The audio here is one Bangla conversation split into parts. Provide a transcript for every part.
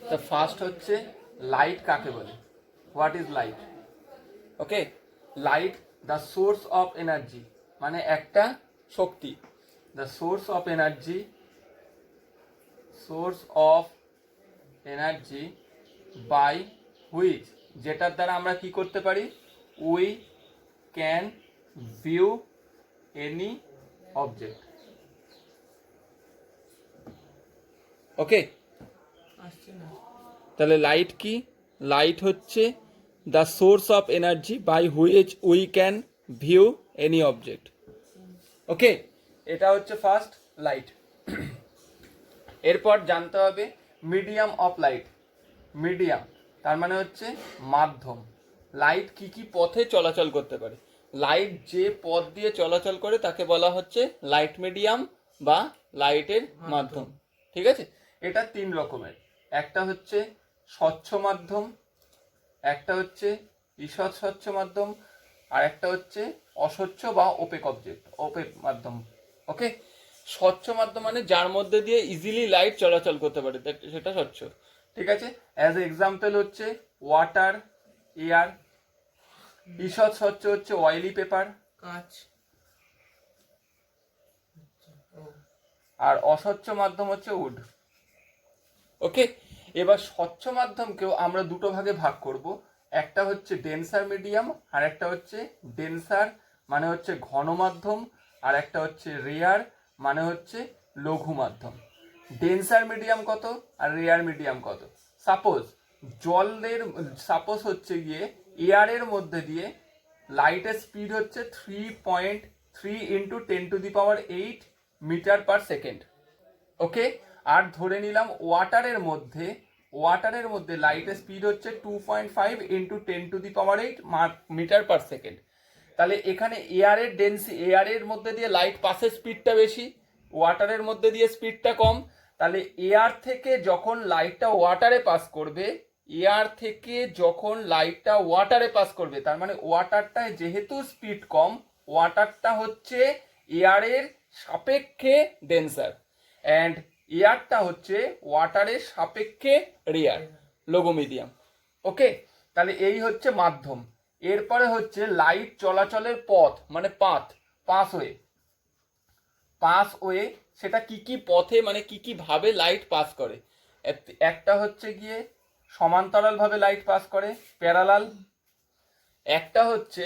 দ্য ফার্স্ট হচ্ছে লাইট কাকে বলে, what is light. Okay, light the source of energy, মানে একটা শক্তি। The source of energy, source of energy by which, যেটার দ্বারা আমরা কি করতে পারি, we can view any object. Okay, তাহলে লাইট কি, লাইট হচ্ছে the source of energy by which we can view any object. Okay, এটা হচ্ছে ফার্স্ট লাইট। এরপর জানতে হবে মিডিয়াম অফ লাইট। মিডিয়াম তার মানে হচ্ছে মাধ্যম। লাইট কি কি পথে চলাচল করতে পারে, লাইট যে পথ দিয়ে চলাচল করে তাকে বলা হচ্ছে লাইট মিডিয়াম বা লাইটের মাধ্যম। ঠিক আছে, এটা তিন রকমের, একটা হচ্ছে স্বচ্ছ মাধ্যম, একটা হচ্ছে ঈষৎ স্বচ্ছ মাধ্যম, আর একটা হচ্ছে অস্বচ্ছ বা ওপেক অবজেক্ট, ওপেক মাধ্যম। ওকে, স্বচ্ছ মাধ্যম মানে যার মধ্যে দিয়ে ইজিলি লাইট চলাচল করতে পারে, সেটা স্বচ্ছ। ঠিক আছে, অ্যাজ এক্সাম্পল হচ্ছে ওয়াটার, এয়ার। ঈষৎ স্বচ্ছ হচ্ছে অয়েলি পেপার, কাঁচ। আর অস্বচ্ছ মাধ্যম হচ্ছে উড। ওকে, এবার স্বচ্ছ মাধ্যমকেও আমরা দুটো ভাগে ভাগ করব, একটা হচ্ছে ডেন্সার মিডিয়াম, আর একটা হচ্ছে ডেন্সার মানে হচ্ছে ঘন মাধ্যম, আর একটা হচ্ছে রেয়ার মানে হচ্ছে লঘু মাধ্যম। ডেন্সার মিডিয়াম কত আর রেয়ার মিডিয়াম কত, সাপোজ জলের, সাপোজ হচ্ছে গিয়ে এয়ারের মধ্যে দিয়ে লাইটের স্পিড হচ্ছে 3.3 ইন্টু 10⁸ মিটার পার সেকেন্ড। ওকে, আর ধরে নিলাম ওয়াটারের মধ্যে লাইটের স্পিড হচ্ছে 2.5 ইন্টু 10⁸ মিটার পার সেকেন্ড। তাহলে এখানে এয়ারের মধ্যে দিয়ে লাইট পাসের স্পিডটা বেশি, ওয়াটারের মধ্যে দিয়ে স্পিডটা কম। তাহলে এয়ার থেকে যখন লাইটটা ওয়াটারে পাস করবে, তার মানে ওয়াটারটায় যেহেতু স্পিড কম, ওয়াটারটা হচ্ছে এয়ারের সাপেক্ষে ডেন্সার, অ্যান্ড এয়ারটা হচ্ছে ওয়াটারের সাপেক্ষে রেয়ার, লঘু মিডিয়াম। ওকে, তাহলে এই হচ্ছে মাধ্যম। এরপরে হচ্ছে লাইট চলাচলের পথ, মানে পাসওয়ে, সেটা কি কি পথে মানে কি কি ভাবে লাইট পাস করে। একটা হচ্ছে গিয়ে সমান্তরাল ভাবে লাইট পাস করে, প্যারালাল। একটা হচ্ছে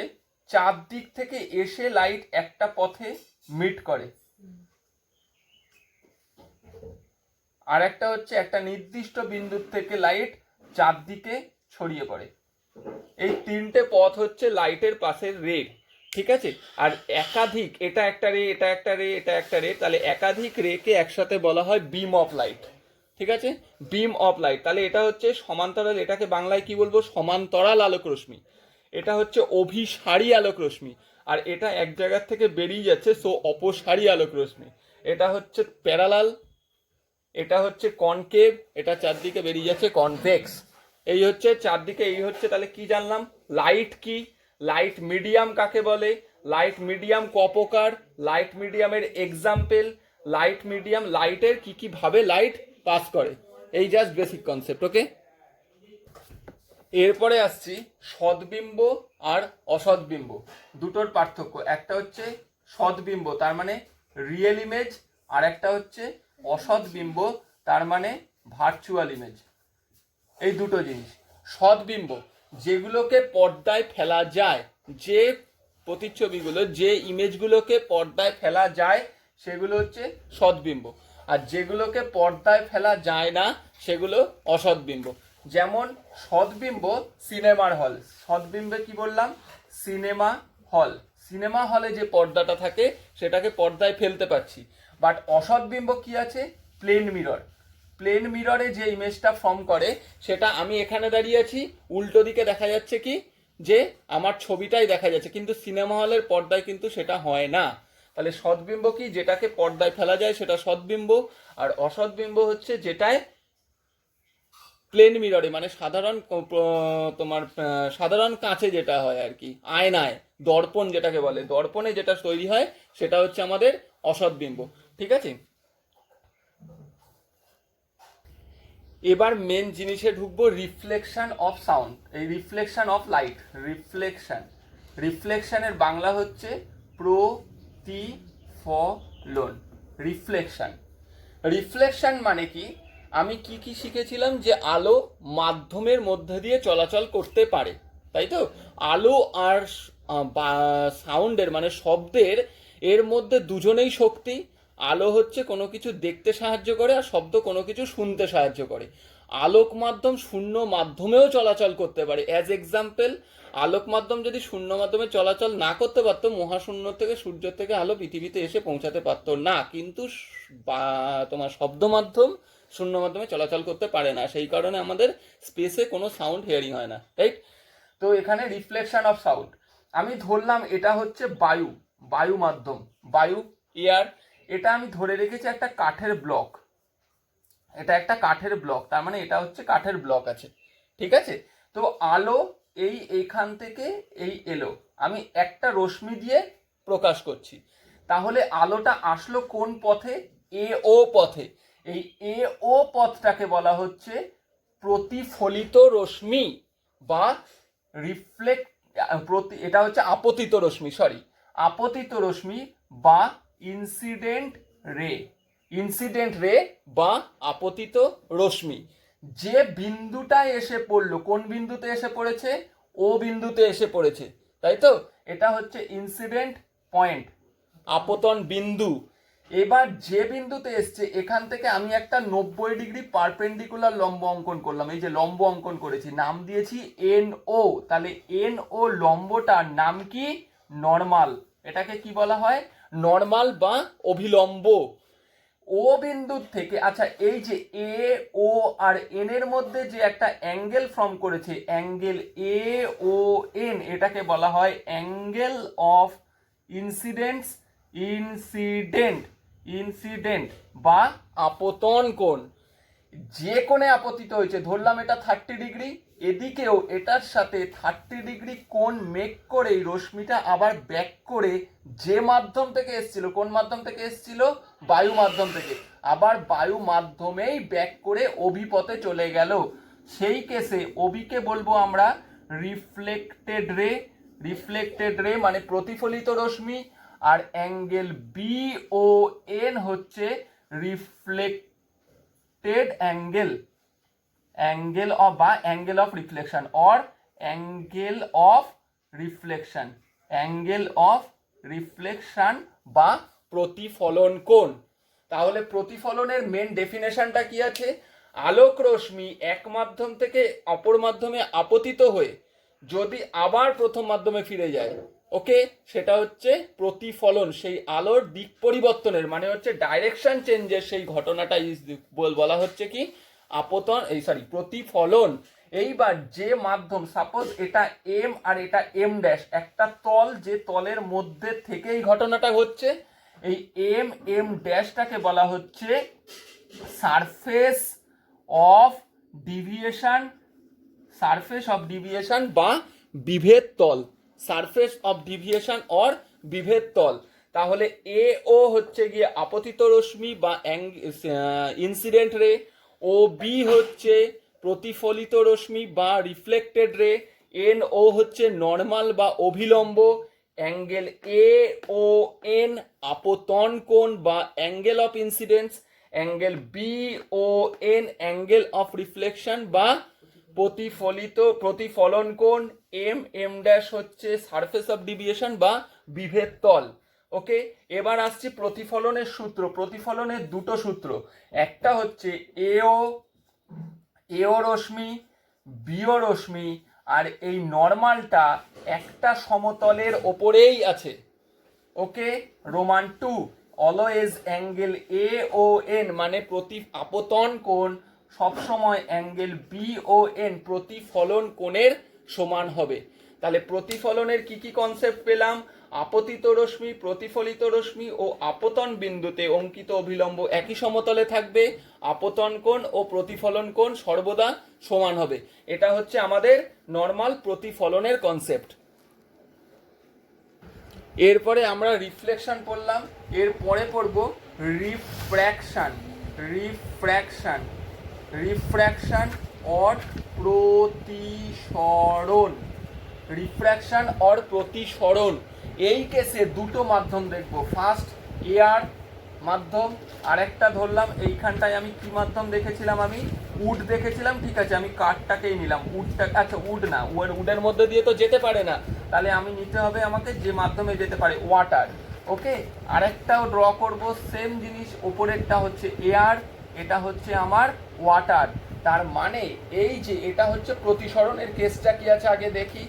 চারদিক থেকে এসে লাইট একটা পথে মিট করে, আর একটা হচ্ছে একটা নির্দিষ্ট বিন্দুর থেকে লাইট চারদিকে ছড়িয়ে পড়ে। এই তিনটে পথ হচ্ছে লাইটের পাশের রে। ঠিক আছে, আর একাধিক, এটা একটা রে, এটা একটা রে, এটা একটা রে, তাহলে একাধিক রেকে একসাথে বলা হয় বিম অফ লাইট। ঠিক আছে, বিম অফ লাইট। তাহলে এটা হচ্ছে সমান্তরাল, এটাকে বাংলায় কি বলবো, সমান্তরাল আলোক রশ্মি। এটা হচ্ছে অভিসারী আলোক রশ্মি, আর এটা এক জায়গার থেকে বেরিয়ে যাচ্ছে, সো অপসারী আলোক রশ্মি। এটা হচ্ছে প্যারালাল, এটা হচ্ছে কনকেভ, এটা চারদিকে বেরিয়ে যাচ্ছে কনভেক্স। এই হচ্ছে চারদিকে, এই হচ্ছে, তাহলে কি জানলাম, লাইট কি, লাইট মিডিয়াম কাকে বলে, লাইট মিডিয়াম ক প্রকার, লাইট মিডিয়ামের এক্সাম্পল, লাইটের কি কি ভাবে লাইট পাস করে, এই জাস্ট বেসিক কনসেপ্ট। ওকে, এরপরে আসছি সদ্বিম্ব আর অসদ্বিম্ব, দুটোর পার্থক্য। একটা হচ্ছে সদ্বিম্ব, তার মানে রিয়েল ইমেজ, আর একটা হচ্ছে অসদ্বিম্ব, তার মানে ভার্চুয়াল ইমেজ। এই দুটো জিনিস। সদ্বিম্ব যেগুলোকে পর্দায় ফেলা যায়, যে প্রতিচ্ছবিগুলো, যে ইমেজগুলোকে পর্দায় ফেলা যায় সেগুলো হচ্ছে সদ্বিম্ব, আর যেগুলোকে পর্দায় ফেলা যায় না সেগুলো অসদ্বিম্ব। যেমন সদ্বিম্ব সিনেমার হল, সদ্বিম্বে কি বললাম, সিনেমা হলে যে পর্দাটা থাকে সেটাকে পর্দায় ফেলতে পারছি। বাট অসদ্বিম্ব কি আছে, প্লেন মিররে যে ইমেজটা ফর্ম করে, সেটা আমি এখানে দাঁড়িয়ে আছি, উল্টো দিকে দেখা যাচ্ছে কি, যে আমার ছবিটাই দেখা যাচ্ছে, কিন্তু সিনেমা হলের পর্দায় কিন্তু সেটা হয় না। তাহলে সদ্বিম্ব কি, যেটাকে পর্দায় ফেলা যায় সেটা সদ্বিম্ব, আর অসদ্বিম্ব হচ্ছে যেটায় প্লেন মিররে মানে তোমার সাধারণ কাঁচে যেটা হয় আর কি, আয়নায়, দর্পণ যেটাকে বলে, দর্পণে যেটা তৈরি হয় সেটা হচ্ছে আমাদের অসদ্বিম্ব। ঠিক আছে, এবার মেন জিনিসে ঢুকবো, রিফ্লেকশন অফ সাউন্ড, এই রিফ্লেকশন অফ লাইট। রিফ্লেকশনের বাংলা হচ্ছে প্রতিফলন। রিফ্লেকশন মানে কি, আমি কি শিখেছিলাম যে আলো মাধ্যমের মধ্যে দিয়ে চলাচল করতে পারে, তাই তো? আলো আর সাউন্ডের মানে শব্দের এর মধ্যে দুজনেই শক্তি। আলো হচ্ছে কোনো কিছু দেখতে সাহায্য করে, আর শব্দ কোনো কিছু শুনতে সাহায্য করে। আলোক মাধ্যম শূন্য মাধ্যমেও চলাচল করতে পারে। অ্যাজ এক্সাম্পল, আলোক মাধ্যম যদি শূন্য মাধ্যমে চলাচল না করতে পারতো, মহাশূন্য থেকে, সূর্য থেকে আলো পৃথিবীতে এসে পৌঁছাতে পারতো না। কিন্তু তোমার শব্দ মাধ্যম শূন্য মাধ্যমে চলাচল করতে পারে না, সেই কারণে আমাদের স্পেসে কোনো সাউন্ড হিয়ারিং হয় না, রাইট? তো এখানে রিফ্লেকশন অফ সাউন্ড, আমি ধরলাম এটা হচ্ছে বায়ু মাধ্যম, বায়ু, এয়ার। এটা আমি ধরে রেখেছি একটা কাঠের ব্লক, এটা একটা কাঠের ব্লক, তার মানে এটা হচ্ছে কাঠের ব্লক আছে, ঠিক আছে? তো আলো এইখান থেকে এই এলো, আমি একটা রশ্মি দিয়ে প্রকাশ করছি, তাহলে আলোটা আসলো কোন পথে? এ ও পথে। এই এ ও পথটাকে বলা হচ্ছে প্রতিফলিত রশ্মি বা রিফ্লেক্ট, এটা হচ্ছে আপতিত রশ্মি, আপতিত রশ্মি বা ইনসিডেন্ট রে বা আপতিত রশ্মি। যে বিন্দুটায় এসে পড়লো, কোন বিন্দুতে এসে পড়েছে? ও বিন্দুতে এসে পড়েছে, তাই তো? এটা হচ্ছে ইনসিডেন্ট পয়েন্ট, আপতন বিন্দু। এবার যে বিন্দুতে এসছে, এখান থেকে আমি একটা 90 ডিগ্রি পারপেন্ডিকুলার লম্ব অঙ্কন করলাম, এই যে লম্ব অঙ্কন করেছি, নাম দিয়েছি এন ও। তাহলে এন ও লম্বটার নাম কি? নর্মাল। এটাকে কি বলা হয়? নর্মাল বা অভিলম্ব। ও বিন্দুর থেকে, আচ্ছা, এই যে এ ও আর এন এর মধ্যে যে একটা অ্যাঙ্গেল ফর্ম করেছে, অ্যাঙ্গেল এ ও এন, এটাকে বলা হয় অ্যাঙ্গেল অফ ইনসিডেন্ট বা আপতন কোণ। যে কোণে আপতিত হয়েছে, ধরলাম এটা 30 ডিগ্রি, এদিকেও এটার সাথে 30 ডিগ্রি কোণ মেক করে এই রশ্মিটা আবার ব্যাক করে যে মাধ্যম থেকে এসেছিল, কোন মাধ্যম থেকে এসেছিল? বায়ু মাধ্যম থেকে, আবার বায়ু মাধ্যমেই ব্যাক করে অভিপথে চলে গেল। সেই কেসে অভিকে বলবো আমরা রিফ্লেক্টেড রে মানে প্রতিফলিত রশ্মি, আর অ্যাঙ্গেল বি ও এন হচ্ছে রিফ্লেক্টেড অ্যাঙ্গেল অফ বা angle of reflection or angle of reflection বা প্রতিফলন কোণ। তাহলে প্রতিফলনের মেন ডেফিনেশনটা কি আছে? আলোক রশ্মি এক মাধ্যম থেকে অপর মাধ্যমে আপতিত হয়ে যদি আবার প্রথম মাধ্যমে ফিরে যায়, ওকে, সেটা হচ্ছে প্রতিফলন। সেই আলোর দিক পরিবর্তনের মানে হচ্ছে ডাইরেকশন চেঞ্জের সেই ঘটনাটা বলা হচ্ছে কি? প্রতিফলন। এইবার যে মাধ্যম, সাপোজ এটা এম আর এটা এম ড্যাশ, একটা তল, যে তলের মধ্যে থেকে এই ঘটনাটা হচ্ছে, এই এম ড্যাশটাকে বলা হচ্ছে সারফেস অফ ডিভিয়েশন বা বিভেদ তল, সারফেস অফ ডিভিয়েশন অর বিভেদ তল। তাহলে এ ও হচ্ছে গিয়ে আপতিত রশ্মি বা ইনসিডেন্ট রে, ও বি হচ্ছে প্রতিফলিত রশ্মি বা রিফ্লেক্টেড রে, এন ও হচ্ছে নর্মাল বা অভিলম্ব, অ্যাঙ্গেল এ ও এন আপতন কোণ বা angle of incidence, angle B O N angle of reflection বা প্রতিফলন কোণ, এম ড্যাশ হচ্ছে সারফেস অফ ডিভিয়েশন বা বিভেদ তল। ওকে, এবার আসছি প্রতিফলনের সূত্র। প্রতিফলনের দুটো সূত্র, একটা হচ্ছে এও রশ্মি, বিও রশ্মি, আর এই নর্মালটা একটা সমতলের ওপরেই আছে। Okay, roman 2, always angle A O N মানে আপতন কোণ সবসময় অ্যাঙ্গেল বি ও এন প্রতিফলন কোণের সমান হবে। তাহলে প্রতিফলনের কি কনসেপ্ট পেলাম? আপতিত রশ্মি, প্রতিফলিত রশ্মি ও আপতন বিন্দুতে অঙ্কিত অভিলম্ব একই সমতলে থাকবে, আপতন কোণ ও প্রতিফলন কোণ সর্বদা সমান হবে। এটা হচ্ছে আমাদের নর্মাল প্রতিফলনের কনসেপ্ট। এরপরে আমরা রিফ্লেকশন পড়লাম, এরপরে পড়ব রিফ্র্যাকশন। রিফ্র্যাকশন অর প্রতিসরণ, রিফ্র্যাকশন অর প্রতিসরণ। এই কেসে দুটো মাধ্যম দেখব, ফার্স্ট এয়ার মাধ্যম, আরেকটা ধরলাম এইখানটায় আমি কি মাধ্যম দেখেছিলাম, আমি উড দেখেছিলাম, ঠিক আছে আমি কাঠটাকেই নিলাম, উডটা, আচ্ছা উড না, উডের মধ্যে দিয়ে তো যেতে পারে না, তাহলে আমি নিতে হবে আমাকে যে মাধ্যমে যেতে পারে, ওয়াটার। ওকে, আরেকটাও ড্র করব সেম জিনিস, ওপরেরটা হচ্ছে এয়ার, এটা হচ্ছে আমার ওয়াটার। তার মানে এই যে এটা হচ্ছে প্রতিসরণের কেসটা কি আছে আগে দেখি।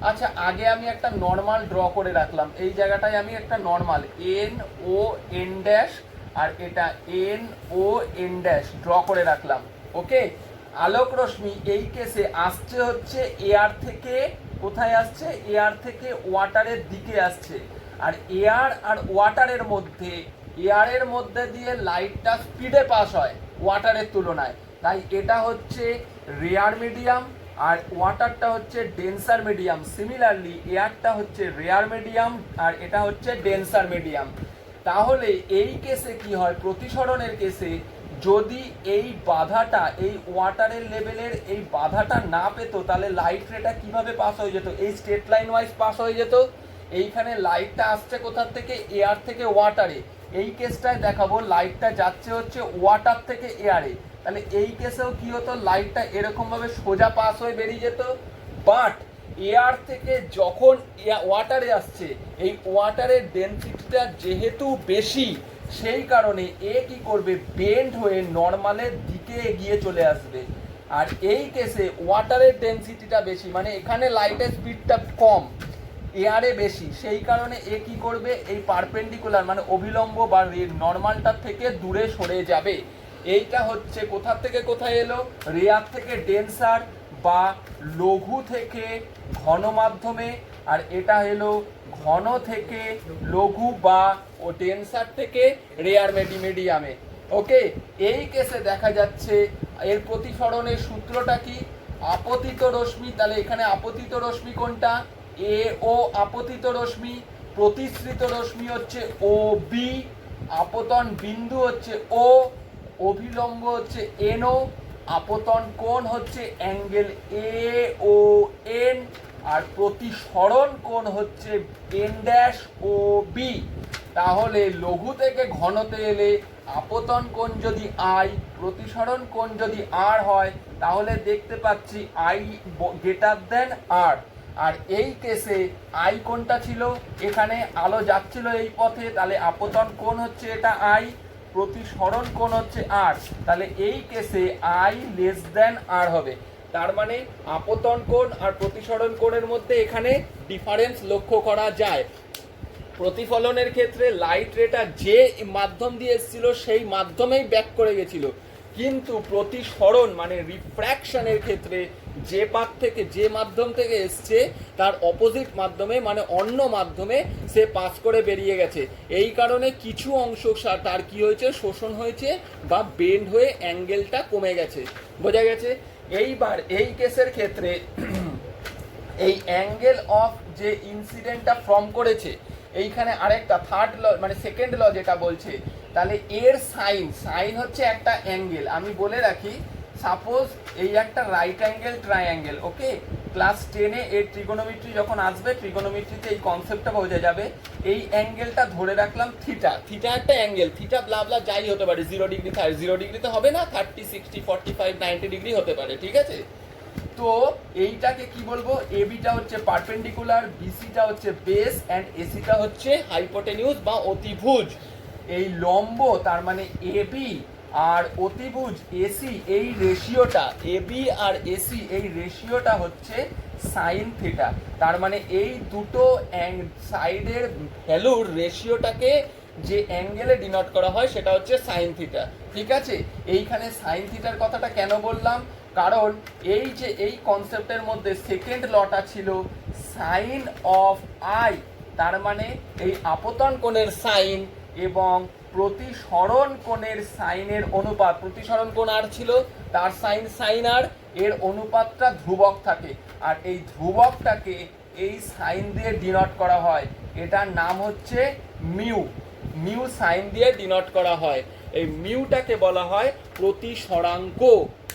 আচ্ছা আগে আমি একটা নর্মাল ড্র করে রাখলাম, এই জায়গাটায় আমি একটা normal N O N dash আর এটা N O N dash draw করে রাখলাম। ওকে, আলোক রশ্মি এই কেসে আসছে হচ্ছে এয়ার থেকে, কোথায় আসছে, এয়ার থেকে ওয়াটারের দিকে আসছে। আর এয়ার আর ওয়াটারের মধ্যে, এয়ারের মধ্যে দিয়ে লাইটটা স্পিডে পাস হয় ওয়াটারের তুলনায়, তাই এটা হচ্ছে রেয়ার মিডিয়াম আর ওয়াটারটা হচ্ছে ডেন্সার মিডিয়াম। সিমিলারলি এয়ারটা হচ্ছে রেয়ার মিডিয়াম আর এটা হচ্ছে ডেন্সার মিডিয়াম। তাহলে এই কেসে কি হয়, প্রতিসরণের কেসে যদি এই বাধাটা, এই ওয়াটারের লেভেলের এই বাধাটা না পেতো, তাহলে লাইট রেটা কিভাবে পাস হয়ে যেত, এই স্ট্রেট লাইন ওয়াইজ পাস হয়ে যেত। এইখানে লাইটটা আসছে কোথার থেকে, এয়ার থেকে ওয়াটারে, এই কেসটায় দেখাবো লাইটটা যাচ্ছে হচ্ছে ওয়াটার থেকে এয়ারে, তাহলে এই কেসেও কি হতো, লাইটটা এরকম ভাবে সোজা পাস হয়ে বেরিয়ে যেত। বাট এয়ার থেকে যখন ওয়াটারে আসছে, এই ওয়াটারের ডেনসিটিটা যেহেতু বেশি, সেই কারণে এ কি করবে, বেন্ড হয়ে নর্মালের দিকে এগিয়ে চলে আসবে। আর এই কেসে ওয়াটারের ডেনসিটিটা বেশি, মানে এখানে লাইটের স্পিডটা কম, এয়ারে বেশি, সেই কারণে এ কি করবে, এই পারপেন্ডিকুলার মানে অভিলম্ব বা নর্মালটার থেকে দূরে সরে যাবে। এইটা হচ্ছে কোথা থেকে কোথায় এলো, রেয়ার থেকে ডেন্সার বা লঘু থেকে ঘন মাধ্যমে, আর এটা হলো ঘন থেকে লঘু বা ও ডেন্সার থেকে রেয়ার মিডিয়ামে। ওকে, এই কেসে দেখা যাচ্ছে এর প্রতিসরণের সূত্রটা কি, আপতিত রশ্মি, তাহলে এখানে আপতিত রশ্মি কোনটা, এ ও আপতিত রশ্মি, প্রতিসৃত রশ্মি হচ্ছে ও বি, আপতন বিন্দু হচ্ছে ও, অভিলম্ব হচ্ছে এন ও, আপতন কোণ হচ্ছে অ্যাঙ্গেল এ ও এন, আর প্রতিসরণ কোণ হচ্ছে এন ড্যাশ ও বি। তাহলে লঘু থেকে ঘনতে এলে আপতন কোণ যদি আই, প্রতিসরণ কোণ যদি আর হয়, তাহলে দেখতে পাচ্ছি আই গ্রেটার দেন আর। আর এই কেসে আই কোনটা ছিল, এখানে আলো যাচ্ছিল এই পথে, তাহলে আপতন কোণ হচ্ছে এটা আই, প্রতিসরণ কোণ হচ্ছে আর, তাহলে এই কেসে আই লেস দেন আর হবে। তার মানে আপতন কোণ আর প্রতিসরণ কোণের মধ্যে এখানে ডিফারেন্স লক্ষ্য করা যায়। প্রতিফলনের ক্ষেত্রে লাইট রেটা যে মাধ্যম দিয়ে এসেছিল সেই মাধ্যমেই ব্যাক করে গেছিল, কিন্তু প্রতিসরণ মানে রিফ্র্যাকশনের ক্ষেত্রে যে পাথ থেকে, যে মাধ্যম থেকে এসছে তার অপোজিট মাধ্যমে মানে অন্য মাধ্যমে সে পাস করে বেরিয়ে গেছে। এই কারণে কিছু অংশ তার কি হয়েছে, শোষণ হয়েছে বা বেন্ড হয়ে অ্যাঙ্গেলটা কমে গেছে। বোঝা গেছে? এইবার এই কেসের ক্ষেত্রে এই অ্যাঙ্গেল অফ যে ইনসিডেন্টটা ফর্ম করেছে, এইখানে আরেকটা থার্ড ল মানে সেকেন্ড ল যেটা বলছে, তাহলে এর সাইন হচ্ছে একটা অ্যাঙ্গেল। আমি বলে রাখি, সাপোজ এই একটা রাইট অ্যাঙ্গেল ট্রায়াঙ্গেল, ওকে, ক্লাস 10-এ এর ট্রিগোনোমেট্রি যখন আসবে, ট্রিগোনোমেট্রিতে এই কনসেপ্টটা বোঝা যাবে। এই অ্যাঙ্গেলটা ধরে রাখলাম থিটা, থিটা একটা অ্যাঙ্গেল, থিটা ব্লা যাই হতে পারে, 0 ডিগ্রি 0 ডিগ্রিতে হবে না, 30, 60, 45, 90 ডিগ্রি হতে পারে, ঠিক আছে। তো এইটাকে কি বলবো, এবিটা হচ্ছে পারপেন্ডিকুলার, বিসিটা হচ্ছে বেস অ্যান্ড এসিটা হচ্ছে হাইপোটেনিউজ বা অতিভুজ। এই লম্ব তার মানে এবি আর অতিভুজ এসি, এই রেশিওটা এবি আর এসি এই রেশিওটা হচ্ছে সাইন থিটা। তার মানে এই দুটো সাইডের ভ্যালুর রেশিওটাকে যে অ্যাঙ্গেলে ডিনোট করা হয় সেটা হচ্ছে সাইন থিটা, ঠিক আছে। এইখানে সাইন থিটার কথাটা কেন বললাম, কারণ এই যে এই কনসেপ্টের মধ্যে সেকেন্ড লটা ছিল সাইন অফ আই, তার মানে এই আপতন কোণের সাইন এবং প্রতিসরণ কোণের সাইনের অনুপাত, প্রতিসরণ কোণ আর ছিল, তার সাইন আর, এর অনুপাতটা ধ্রুবক থাকে, আর এই ধ্রুবকটাকে এই সাইন দিয়ে ডিনোট করা হয়, এটার নাম হচ্ছে মিউ, মিউ সাইন দিয়ে ডিনোট করা হয়। এই মিউটাকে বলা হয় প্রতিসরাঙ্ক।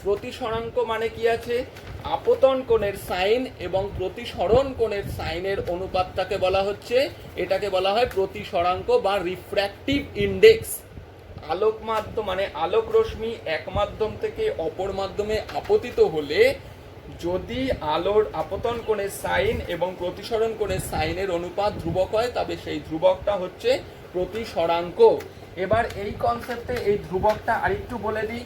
প্রতিসরাঙ্ক মানে কি আছে, আপতন কোণের সাইন এবং প্রতিসরণ কোণের সাইনের অনুপাতটাকে বলা হচ্ছে, এটাকে বলা হয় প্রতিসরাঙ্ক বা রিফ্র্যাক্টিভ ইন্ডেক্স। আলোক মাধ্যম মানে আলোক রশ্মি এক মাধ্যম থেকে অপর মাধ্যমে আপতিত হলে যদি আলোর আপতন কোণের সাইন এবং প্রতিসরণ কোণের সাইনের অনুপাত ধ্রুবক হয় তবে সেই ধ্রুবকটা হচ্ছে প্রতিসরাঙ্ক। এবার এই কনসেপ্টে এই ধ্রুবকটা আরেকটু বলে দিই,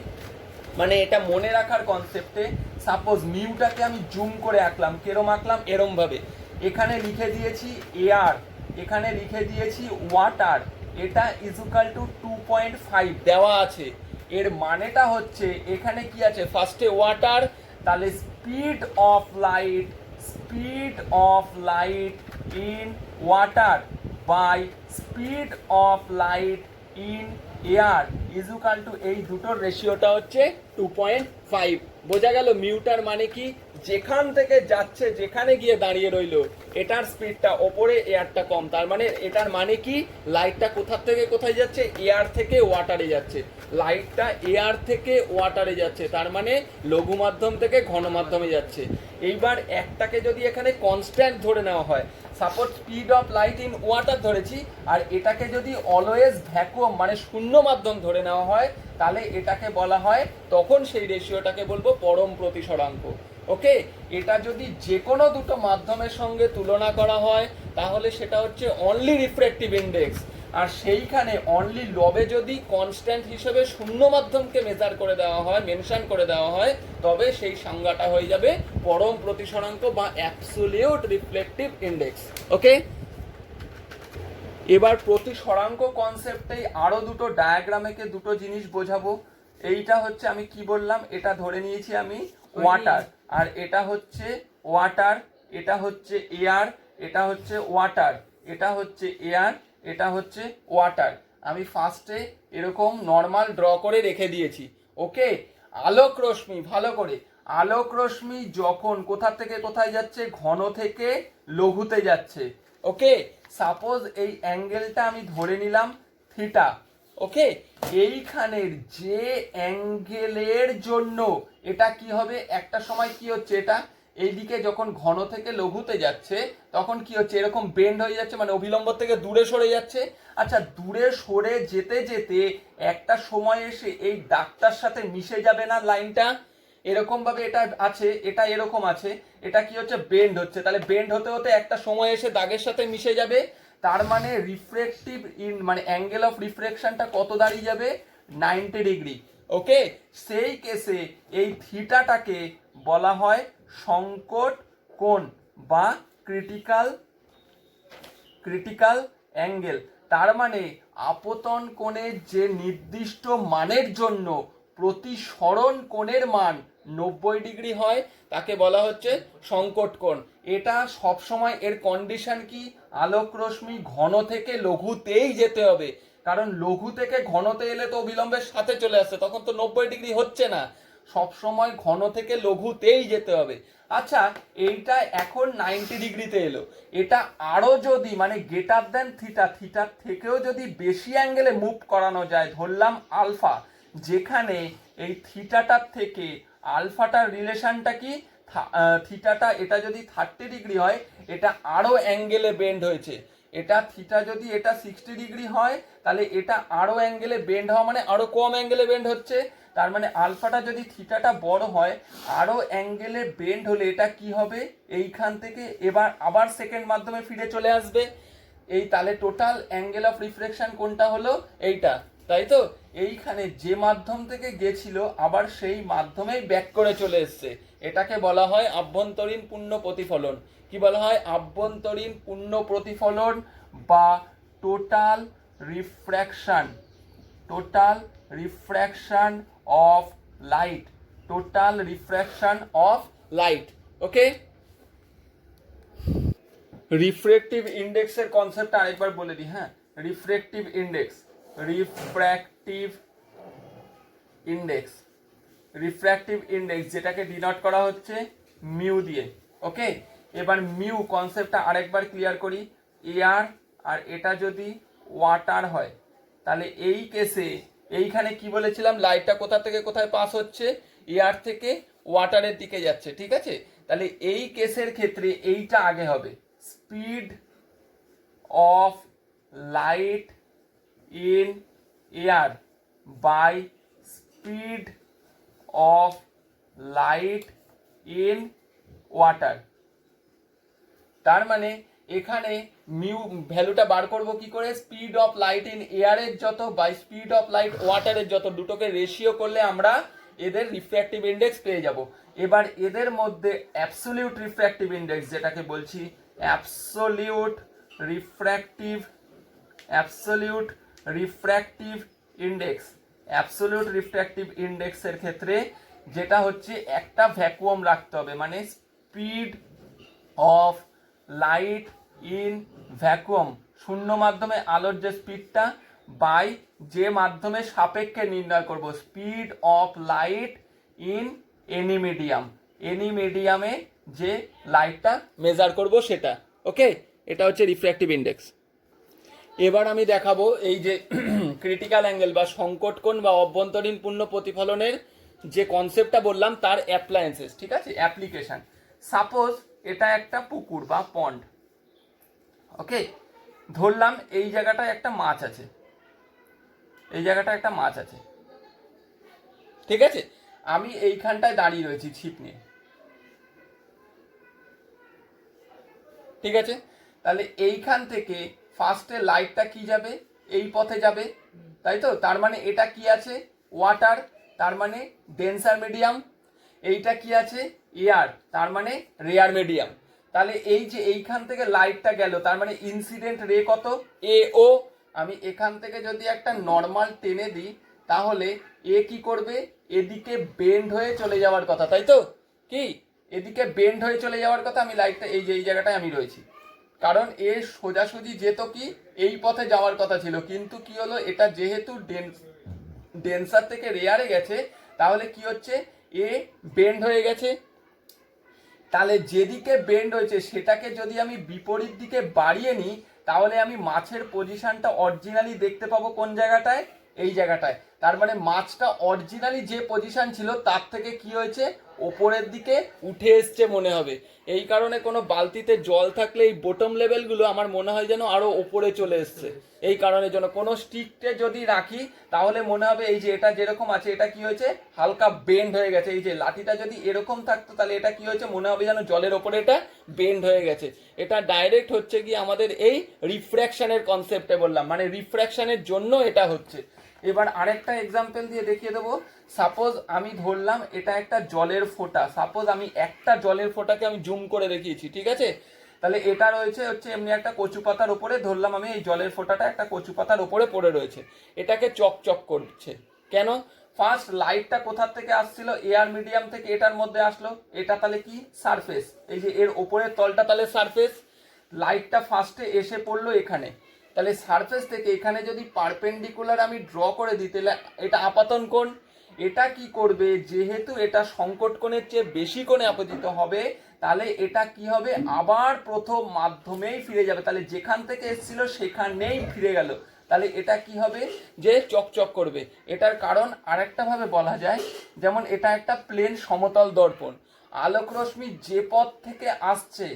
মানে এটা মনে রাখার কনসেপ্টে সাপোজ মিউটাকে আমি জুম করে আঁকলাম, কেরম আঁকলাম, এরম ভাবে এখানে লিখে দিয়েছি এয়ার, এখানে লিখে দিয়েছি ওয়াটার, এটা ইজুকাল টু 2.5 দেওয়া আছে। এর মানেটা হচ্ছে এখানে কি আছে, ফার্স্টে ওয়াটার, তাহলে speed of light, speed of light in water by speed of light in air equal to এই দুটোর রেশিওটা হচ্ছে 2.5। বোঝা গেল মিউটার মানে কি, যেখান থেকে যাচ্ছে যেখানে গিয়ে দাঁড়িয়ে রইলো এটার স্পিডটা ওপরে এয়ারটা কম, তার মানে এটার মানে কি লাইটটা কোথা থেকে কোথায় যাচ্ছে, এয়ার থেকে ওয়াটারে যাচ্ছে, লাইটটা এয়ার থেকে ওয়াটারে যাচ্ছে, তার মানে লঘু মাধ্যম থেকে ঘন মাধ্যমে যাচ্ছে। এইবার একটাকে যদি এখানে কনস্ট্যান্ট ধরে নেওয়া হয়, suppose speed of light in water ধরেছি, আর এটাকে যদি অলওয়েজ ভ্যাকুয়াম মানে শূন্য মাধ্যম ধরে নেওয়া হয় তাহলে এটাকে বলা হয়, তখন সেই রেশিওটাকে বলবো পরম প্রতিসরাঙ্ক। ওকে, এটা যদি যে কোনো দুটো মাধ্যমের সঙ্গে তুলনা করা হয় তাহলে সেটা হচ্ছে অনলি রিফ্র্যাক্টিভ ইন্ডেক্স, আর সেইখানে অনলি লবে যদি কনস্ট্যান্ট হিসেবে শূন্য মাধ্যমকে মেজার করে দেওয়া হয়, মেনশন করে দেওয়া হয়, তবে সেই সংজ্ঞাটা হয়ে যাবে পরম প্রতিসরাঙ্ক বা অ্যাবসোলিউট রিফ্লেকটিভ ইন্ডেক্স। ওকে, এবার প্রতিসরাঙ্ক কনসেপ্টেই আরো দুটো ডায়াগ্রামেকে দুটো জিনিস বোঝাবো। এইটা হচ্ছে আমি কি বললাম, এটা ধরে নিয়েছি আমি ওয়াটার, আর এটা হচ্ছে ওয়াটার, এটা হচ্ছে এয়ার, এটা হচ্ছে ওয়াটার, এটা হচ্ছে এয়ার, এটা হচ্ছে ওয়াটার। আমি ফার্স্টে এরকম নর্মাল ড্র করে রেখে দিয়েছি। ওকে, আলোক রশ্মি ভালো করে, আলোক রশ্মি যখন কোথা থেকে কোথায় যাচ্ছে, ঘন থেকে লঘুতে যাচ্ছে। ওকে, সাপোজ এই অ্যাঙ্গেলটা আমি ধরে নিলাম থিটা। ওকে, এইখানের যে অ্যাঙ্গেলের জন্য এটা কি হবে, একটা সময় কি হচ্ছে, এটা এইদিকে যখন ঘন থেকে লঘুতে যাচ্ছে তখন কি হচ্ছে, এরকম বেন্ড হয়ে যাচ্ছে, মানে অভিলম্ব থেকে দূরে সরে যাচ্ছে। আচ্ছা, দূরে সরে যেতে যেতে একটা সময় এসে এই দাগটার সাথে মিশে যাবে না লাইনটা, এরকম ভাবে এটা আছে, এটা এরকম আছে, এটা কি হচ্ছে বেন্ড হচ্ছে, তাহলে বেন্ড হতে হতে একটা সময় এসে দাগের সাথে মিশে যাবে, তার মানে রিফ্রেক্টিভ ইন মানে অ্যাঙ্গেল অফ রিফ্রেকশনটা কত দাঁড়িয়ে যাবে, 90 ডিগ্রি। ওকে, সেই কেসে এই থিটাটাকে বলা হয় সংকট কোণ বা ক্রিটিক্যাল অ্যাঙ্গেল। তার মানে আপতন কোণের যে নির্দিষ্ট মানের জন্য প্রতিসরণ কোণের মান 90 ডিগ্রি হয় তাকে বলা হচ্ছে সংকট কোণ। এটা সব সময় এর কন্ডিশন কি, আলোক রশ্মি ঘন থেকে লঘুতেই যেতে হবে, কারণ লঘু থেকে ঘনতে এলে তো অবিলম্বের সাথে চলে আসছে, তখন তো 90 ডিগ্রি হচ্ছে না, সব সময় ঘন থেকে লঘুতেই যেতে হবে। আচ্ছা, এইটা এখন 90 ডিগ্রিতে এলো, এটা আরো যদি মানে গ্রেটার দেন থিটা, থিটার থেকেও যদি বেশি অ্যাঙ্গেলে মুভ করানো যায়, ধরলাম আলফা, যেখানে এই থিটাটার থেকে আলফাটার রিলেশনটা কি, থিটাটা এটা যদি 30 ডিগ্রি হয় এটা আরো অ্যাঙ্গেলে বেন্ড হয়েছে, এটা থিটা যদি এটা 60 ডিগ্রি হয় তাহলে এটা আরো অ্যাঙ্গেলে বেন্ড হওয়া মানে আরো কম অ্যাঙ্গেলে বেন্ড হচ্ছে, তার মানে আলফাটা যদি থিটাটা বড় হয় আরো অ্যাঙ্গেলে বেন্ড হলে এটা কি হবে, এইখান থেকে এবার আবার সেকেন্ড মাধ্যমে ফিরে চলে আসবে, এই তাহলে টোটাল অ্যাঙ্গেল অফ রিফ্লেকশন কোনটা হলো, এইটা, তাই তো, এইখানে যে মাধ্যম থেকে গেছিল আবার সেই মাধ্যমেই ব্যাক করে চলে এসছে, এটাকে বলা হয় আভ্যন্তরীণ পূর্ণ প্রতিফলন। কি বলা হয়, আভ্যন্তরীণ পূর্ণ প্রতিফলন বা total refraction, total refraction of light, total refraction of light. Okay, refractive ইন্ডেক্সের কনসেপ্টটা আরেকবার বলে দিই। হ্যাঁ, refractive index, refractive index, refractive index যেটাকে ডিনোট করা হচ্ছে মিউ দিয়ে। ওকে, এবার মিউ কনসেপ্টটা আরেকবার ক্লিয়ার করি, এয়ার আর এটা যদি ওয়াটার হয় তাহলে এই কেসে এইখানে কি বলেছিলাম, লাইটটা কোথা থেকে কোথায় পাস হচ্ছে, এয়ার থেকে ওয়াটারের দিকে যাচ্ছে, ঠিক আছে। তাহলে এই কেসের ক্ষেত্রে এইটা আগে হবে, speed of light in air by speed of light in water. তার মানে এখানে মিউ ভ্যালুটা বার করব কি করে, স্পিড অফ লাইট ইন এয়ারের যত বাই স্পিড অফ লাইট ওয়াটারের যত, দুটোকে রেশিও করলে আমরা এদের রিফ্র্যাক্টিভ ইন্ডেক্স পেয়ে যাব। এবার এদের মধ্যে অ্যাবসোলিউট রিফ্র্যাক্টিভ ইন্ডেক্স যেটাকে বলছি absolute refractive index, absolute refractive ইন্ডেক্সের ক্ষেত্রে যেটা হচ্ছে একটা ভ্যাকুয়াম রাখতে হবে, মানে speed of light in vacuum, শূন্য মাধ্যমে আলোর যে স্পিডটা বাই যে মাধ্যমে সাপেক্ষে নির্ণয় করব speed of light in any medium, any মিডিয়ামে যে লাইটটা মেজার করব সেটা। ওকে, এটা হচ্ছে রিফ্র্যাক্টিভ ইন্ডেক্স। এবার আমি দেখাবো এই যে ক্রিটিক্যাল অ্যাঙ্গেল বা সংকট কোণ বা অভ্যন্তরীণ পূর্ণ প্রতিফলনের যে কনসেপ্টটা বললাম তার অ্যাপ্লায়েন্সেস, ঠিক আছে, অ্যাপ্লিকেশন। সাপোজ এটা একটা পুকুর বা পন্ড, ওকে, ধরলাম এই জায়গাটায় একটা মাছ আছে, এই জায়গাটায় একটা মাছ আছে, ঠিক আছে। আমি এইখানটায় দাঁড়িয়ে রয়েছি ছিপ নিয়ে, ঠিক আছে। তাহলে এইখান থেকে ফার্স্টে লাইটটা কি যাবে, এই পথে যাবে, তাই তো। তার মানে এটা কি আছে, ওয়াটার, তার মানে ডেন্সার মিডিয়াম। এইটা কি আছে, এয়ার, তার মানে রেয়ার মিডিয়াম। তাহলে এই যে এইখান থেকে লাইটটা গেল, তার মানে ইনসিডেন্ট রে কত, এ ও। আমি এখান থেকে যদি একটা নর্মাল টেনে দিই তাহলে এ কি করবে, এদিকে বেন্ড হয়ে চলে যাওয়ার কথা, তাই তো, কি এদিকে বেন্ড হয়ে চলে যাওয়ার কথা। আমি লাইটটা এই যে এই জায়গাটায় আমি রয়েছি, কারণ এর সোজাসুজি যেত কি এই পথে যাওয়ার কথা ছিল, কিন্তু কি হলো, এটা যেহেতু ডেন্সার থেকে রেয়ারে গেছে, তাহলে কি হচ্ছে, এ বেন্ড হয়ে গেছে। তাহলে যেদিকে বেন্ড হয়েছে সেটাকে যদি আমি বিপরীত দিকে বাড়িয়ে নিই তাহলে আমি মাছের পজিশনটা অরিজিনালি দেখতে পাবো কোন জায়গাটায়, এই জায়গাটায়। তার মানে মাছটা অরিজিনালি যে পজিশন ছিল তার থেকে কি হয়েছে, ওপরের দিকে উঠে এসছে মনে হবে। এই কারণে কোনো বালতিতে জল থাকলে এই বটম লেভেলগুলো আমার মনে হয় যেন আরো ওপরে চলে এসছে। এই কারণের জন্য কোনো স্টিককে যদি রাখি তাহলে মনে হবে এই যে এটা যেরকম আছে এটা কি হয়েছে, হালকা বেন্ড হয়ে গেছে। এই যে লাঠিটা যদি এরকম থাকতো তাহলে এটা কি হয়েছে, মনে হবে যেন জলের ওপরে এটা বেন্ড হয়ে গেছে। এটা ডাইরেক্ট হচ্ছে কি আমাদের এই রিফ্র্যাকশনের কনসেপ্টে বললাম, মানে রিফ্র্যাকশনের জন্য এটা হচ্ছে। এবার আরেকটা এক্সাম্পল দিয়ে দেখিয়ে দেবো। সাপোজ আমি ধরলাম এটা একটা জলের ফোঁটা, সাপোজ আমি একটা জলের ফোঁটাকে আমি জুম করে দেখিয়েছি, ঠিক আছে। তাহলে এটা রয়েছে হচ্ছে এমনি একটা কচু পাতার উপরে, ধরলাম আমি এই জলের ফোঁটাটা একটা কচু পাতার উপরে পড়ে রয়েছে, এটাকে চকচক করছে কেন, ফার্স্ট লাইটটা কোথার থেকে আসছিল, এয়ার মিডিয়াম থেকে এটার মধ্যে আসলো, এটা তাহলে কি সারফেস, এই যে এর উপরের তলটা তাহলে সারফেস, লাইটটা ফার্স্টে এসে পড়লো এখানে, তাহলে সারফেস থেকে এখানে যদি পারপেন্ডিকুলার আমি ড্র করে দিই তাহলে এটা আপাতন কোণ। এটা কি করবে, যেহেতু এটা সংকট কোণের চেয়ে বেশি কোণে আপতিত হবে, তাহলে এটা কি হবে, আবার প্রথম মাধ্যমেই ফিরে যাবে, তাহলে যেখান থেকে এসেছিল সেখানেই ফিরে গেল। তাহলে এটা কি হবে, যে চকচক করবে। এটার কারণ আরেকটা ভাবে বলা যায়, যেমন এটা একটা প্লেন সমতল দর্পণ, আলোক রশ্মি যে পথ থেকে আসছে,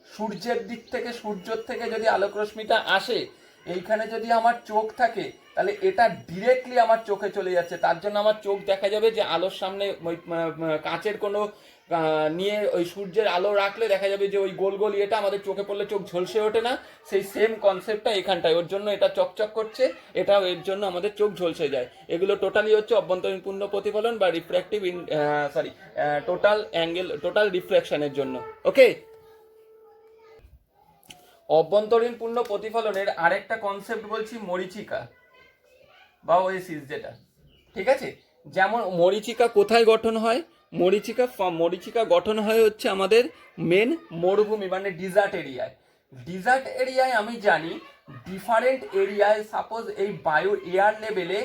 সূর্যের দিক থেকে, সূর্যের থেকে যদি আলোক রশ্মিটা আসে, এইখানে যদি আমার চোখ থাকে তাহলে এটা ডিরেক্টলি আমার চোখে চলে যাচ্ছে, তার জন্য আমার চোখ দেখা যাবে যে আলোর সামনে ওই কাঁচের কোনো নিয়ে ওই সূর্যের আলো রাখলে দেখা যাবে যে ওই গোল গোল ইয়েটা আমাদের চোখে পড়লে চোখ ঝলসে ওঠে না, সেই সেম কনসেপ্টটা এখানটায়, ওর জন্য এটা চকচক করছে, এটাও এর জন্য আমাদের চোখ ঝলসে যায়। এগুলো টোটালি হচ্ছে অভ্যন্তরীণ পূর্ণ প্রতিফলন বা রিফ্র্যাক্টিভ টোটাল অ্যাঙ্গেল, টোটাল রিফ্র্যাকশনের জন্য। ওকে, অভ্যন্তরীণ পূর্ণ প্রতিফলনের আরেকটা কনসেপ্ট বলছি মরীচিকা বা ওয়েসিস, যেটা ঠিক আছে। যেমন মরীচিকা কোথায় গঠন হয়, মরীচিকা গঠন হয় হচ্ছে আমাদের মেন মরুভূমি মানে ডিজার্ট এরিয়ায়। ডিজার্ট এরিয়ায় আমি জানি ডিফারেন্ট এরিয়ায়, সাপোজ এই বায়ু এয়ার লেভেলে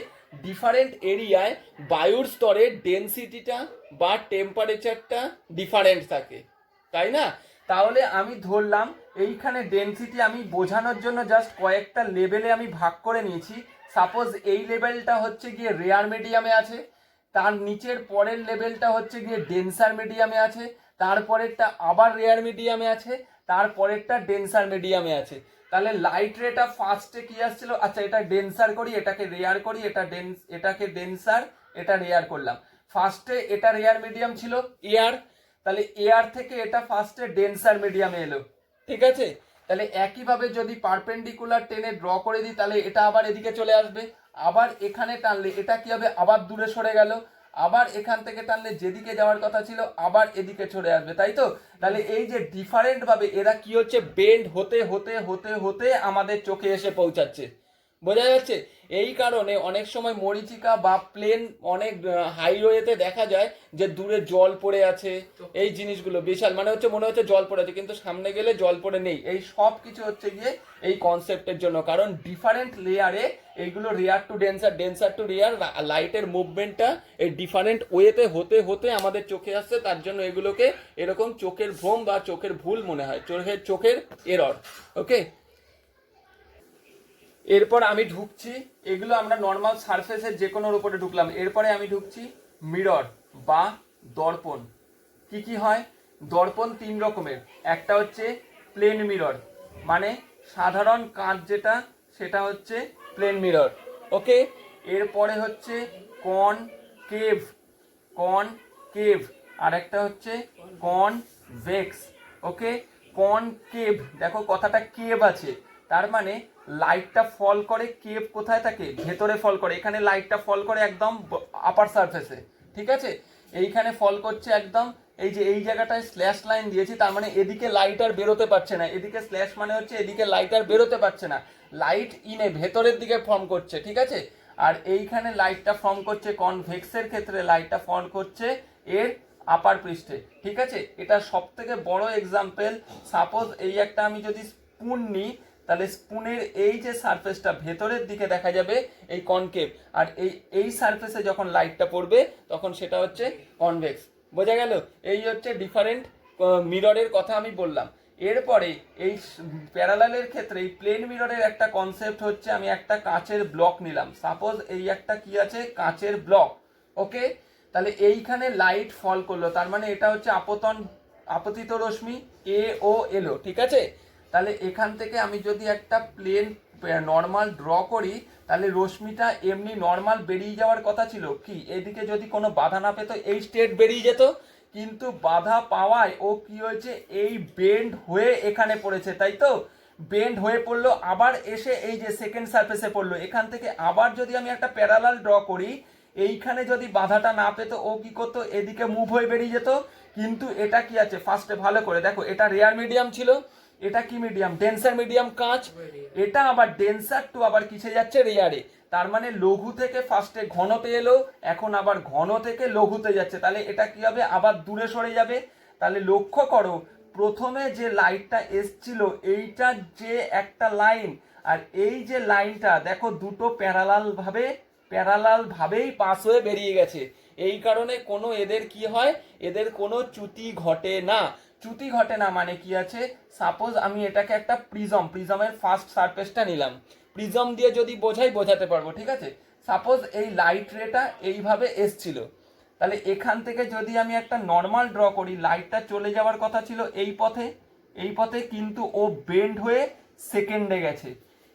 ডিফারেন্ট এরিয়ায় বায়ুর স্তরে ডেনসিটিটা বা টেম্পারেচারটা ডিফারেন্ট থাকে, তাই না। তাহলে আমি ধরলাম এইখানে ডেনসিটি আমি বোঝানোর জন্য জাস্ট কয়েকটা লেভেলে আমি ভাগ করে নিয়েছি। সাপোজ এই লেভেলটা হচ্ছে গিয়ে রেয়ার মিডিয়ামে আছে, তার নিচের পরের লেভেলটা হচ্ছে গিয়ে ডেন্সার মিডিয়ামে আছে, তারপরেরটা আবার রেয়ার মিডিয়ামে আছে, তারপরেরটা ডেন্সার মিডিয়ামে আছে। তাহলে লাইট রেটা ফার্স্টে কি আসছিল, আচ্ছা এটা ডেন্সার করি, এটাকে রেয়ার করি, এটাকে ডেন্সার, এটা রেয়ার করলাম। ফার্স্টে এটা রেয়ার মিডিয়াম ছিল এয়ার, তাহলে এয়ার থেকে এটা ফার্স্টে ডেন্সার মিডিয়ামে এলো, ঠিক আছে। তাহলে একইভাবে যদি পারপেন্ডিকুলার টেনে ড্র করে দিই তাহলে এটা আবার এদিকে চলে আসবে, আবার এখানে টানলে এটা কি হবে, আবার দূরে সরে গেল, আবার এখান থেকে টানলে যেদিকে যাওয়ার কথা ছিল আবার এদিকে চলে আসবে, তাই তো। তাহলে এই যে ডিফারেন্ট ভাবে এরা কি হচ্ছে, বেন্ড হতে হতে হতে হতে আমাদের চোখে এসে পৌঁছাচ্ছে, বোঝা যাচ্ছে। এই কারণে অনেক সময় মরীচিকা বা প্লেন অনেক হাইওয়েতে দেখা যায় যে দূরে জল পড়ে আছে, এই জিনিসগুলো বিশাল মানে হচ্ছে মনে হচ্ছে জল পড়ে আছে কিন্তু সামনে গেলে জল পড়ে নেই। এই সব কিছু হচ্ছে গিয়ে এই কনসেপ্টের জন্য, কারণ ডিফারেন্ট লেয়ারে এইগুলো রেয়ার টু ডেন্সার, ডেন্সার টু রেয়ার, লাইটের মুভমেন্টটা এই ডিফারেন্ট ওয়েতে হতে হতে আমাদের চোখে আসছে, তার জন্য এগুলোকে এরকম চোখের ভ্রম বা চোখের ভুল মনে হয়, চোখের এরর। ওকে, এরপর আমি ঢুকছি, এগুলো আমরা নর্মাল সারফেসের যে কোনোর উপরে ঢুকলাম, এরপরে আমি ঢুকছি মিরর বা দর্পণ। কি কি হয়, দর্পণ তিন রকমের, একটা হচ্ছে প্লেন মিরর, মানে সাধারণ কাঁচ যেটা সেটা হচ্ছে প্লেন মিরর। ওকে, এরপরে হচ্ছে কনকেভ, কনকেভ, আর একটা হচ্ছে কনভেক্স। ওকে, কনকেভ, দেখো কথাটা কেভ আছে, তার মানে লাইটটা ফল করে, কেভ কোথায় থাকে, ভেতরে ফল করে, এখানে লাইটটা ফল করে একদম আপার সারফেসে, ঠিক আছে। এইখানে ফল করছে একদম, এই যে এই জায়গাটায় স্ল্যাশ লাইন দিয়েছি, তার মানে এদিকে লাইট আর বেরোতে পারছে না, এদিকে স্ল্যাশ মানে হচ্ছে এদিকে লাইট আর বেরোতে পারছে না, লাইট ইনে ভেতরের দিকে ফর্ম করছে, ঠিক আছে। আর এইখানে লাইটটা ফর্ম করছে, কনভেক্সের ক্ষেত্রে লাইটটা ফর্ম করছে এর আপার পৃষ্ঠে, ঠিক আছে। এটা সব থেকে বড় এক্সাম্পল, সাপোজ এই একটা আমি যদি স্পুন নিই, তাহলে স্পুনের এই যে সারফেসটা ভেতরের দিকে দেখা যাবে এই কনকেভ, আর এই সারফেসে যখন লাইটটা পড়বে তখন সেটা হচ্ছে কনভেক্স, বোঝা গেল। এই হচ্ছে ডিফারেন্ট মিররের কথা আমি বললাম। এরপরে এই প্যারালালের ক্ষেত্রে এই প্লেন মিররের একটা কনসেপ্ট হচ্ছে, আমি একটা কাঁচের ব্লক নিলাম, সাপোজ এই একটা কি আছে কাঁচের ব্লক। ওকে, তাহলে এইখানে লাইট ফল করলো, তার মানে এটা হচ্ছে আপতিত রশ্মি এ ও এলো, ঠিক আছে। তাহলে এখান থেকে আমি যদি একটা প্লেন নর্মাল ড্র করি, তাহলে রশ্মিটা এমনি নর্মাল বেরিয়ে যাওয়ার কথা ছিল, কি এদিকে যদি কোনো বাধা না পেতো এই স্টেট বেরিয়ে যেত, কিন্তু বাধা পাওয়ায় ও কি হয়েছে, এই বেন্ড হয়ে এখানে পড়েছে, তাই তো। বেন্ড হয়ে পড়লো, আবার এসে এই যে সেকেন্ড সারফেসে পড়লো, এখান থেকে আবার যদি আমি একটা প্যারালাল ড্র করি, এইখানে যদি বাধাটা না পেতো ও কি করতো, এদিকে মুভ হয়ে বেরিয়ে যেত। কিন্তু এটা কি আছে, ফার্স্টে ভালো করে দেখো, এটা রেয়ার মিডিয়াম ছিল, এটা কি মিডিয়াম, ডেন্সার মিডিয়াম কাঁচ, এটা আবার ডেন্সার টু আবার কিসে যাচ্ছে, রেয়ারে, তার মানে লঘু থেকে ফার্স্টে ঘনতে এলো, এখন আবার ঘন থেকে লঘুতে যাচ্ছে, তাহলে এটা কি হবে, আবার দূরে সরে যাবে। তাহলে লক্ষ্য করো, প্রথমে যে লাইটটা এসছিল এইটা যে একটা লাইন, আর এই যে লাইনটা দেখো দুটো প্যারালাল ভাবেই পাস হয়ে বেরিয়ে গেছে। এই কারণে কোনো এদের কি হয়, এদের কোনো চ্যুতি ঘটে না। চ্যুতি ঘটে না মানে কি আছে, সাপোজ আমি এটাকে একটা প্রিজমের ফার্স্ট সারফেসটা নিলাম, প্রিজম দিয়ে যদি বোঝাতে পারবো, ঠিক আছে। সাপোজ এই লাইট রেটা এইভাবে এসছিল, তাহলে এখান থেকে যদি আমি একটা নর্মাল ড্র করি, লাইটটা চলে যাওয়ার কথা ছিল এই পথে কিন্তু ও বেন্ড হয়ে সেকেন্ডে গেছে।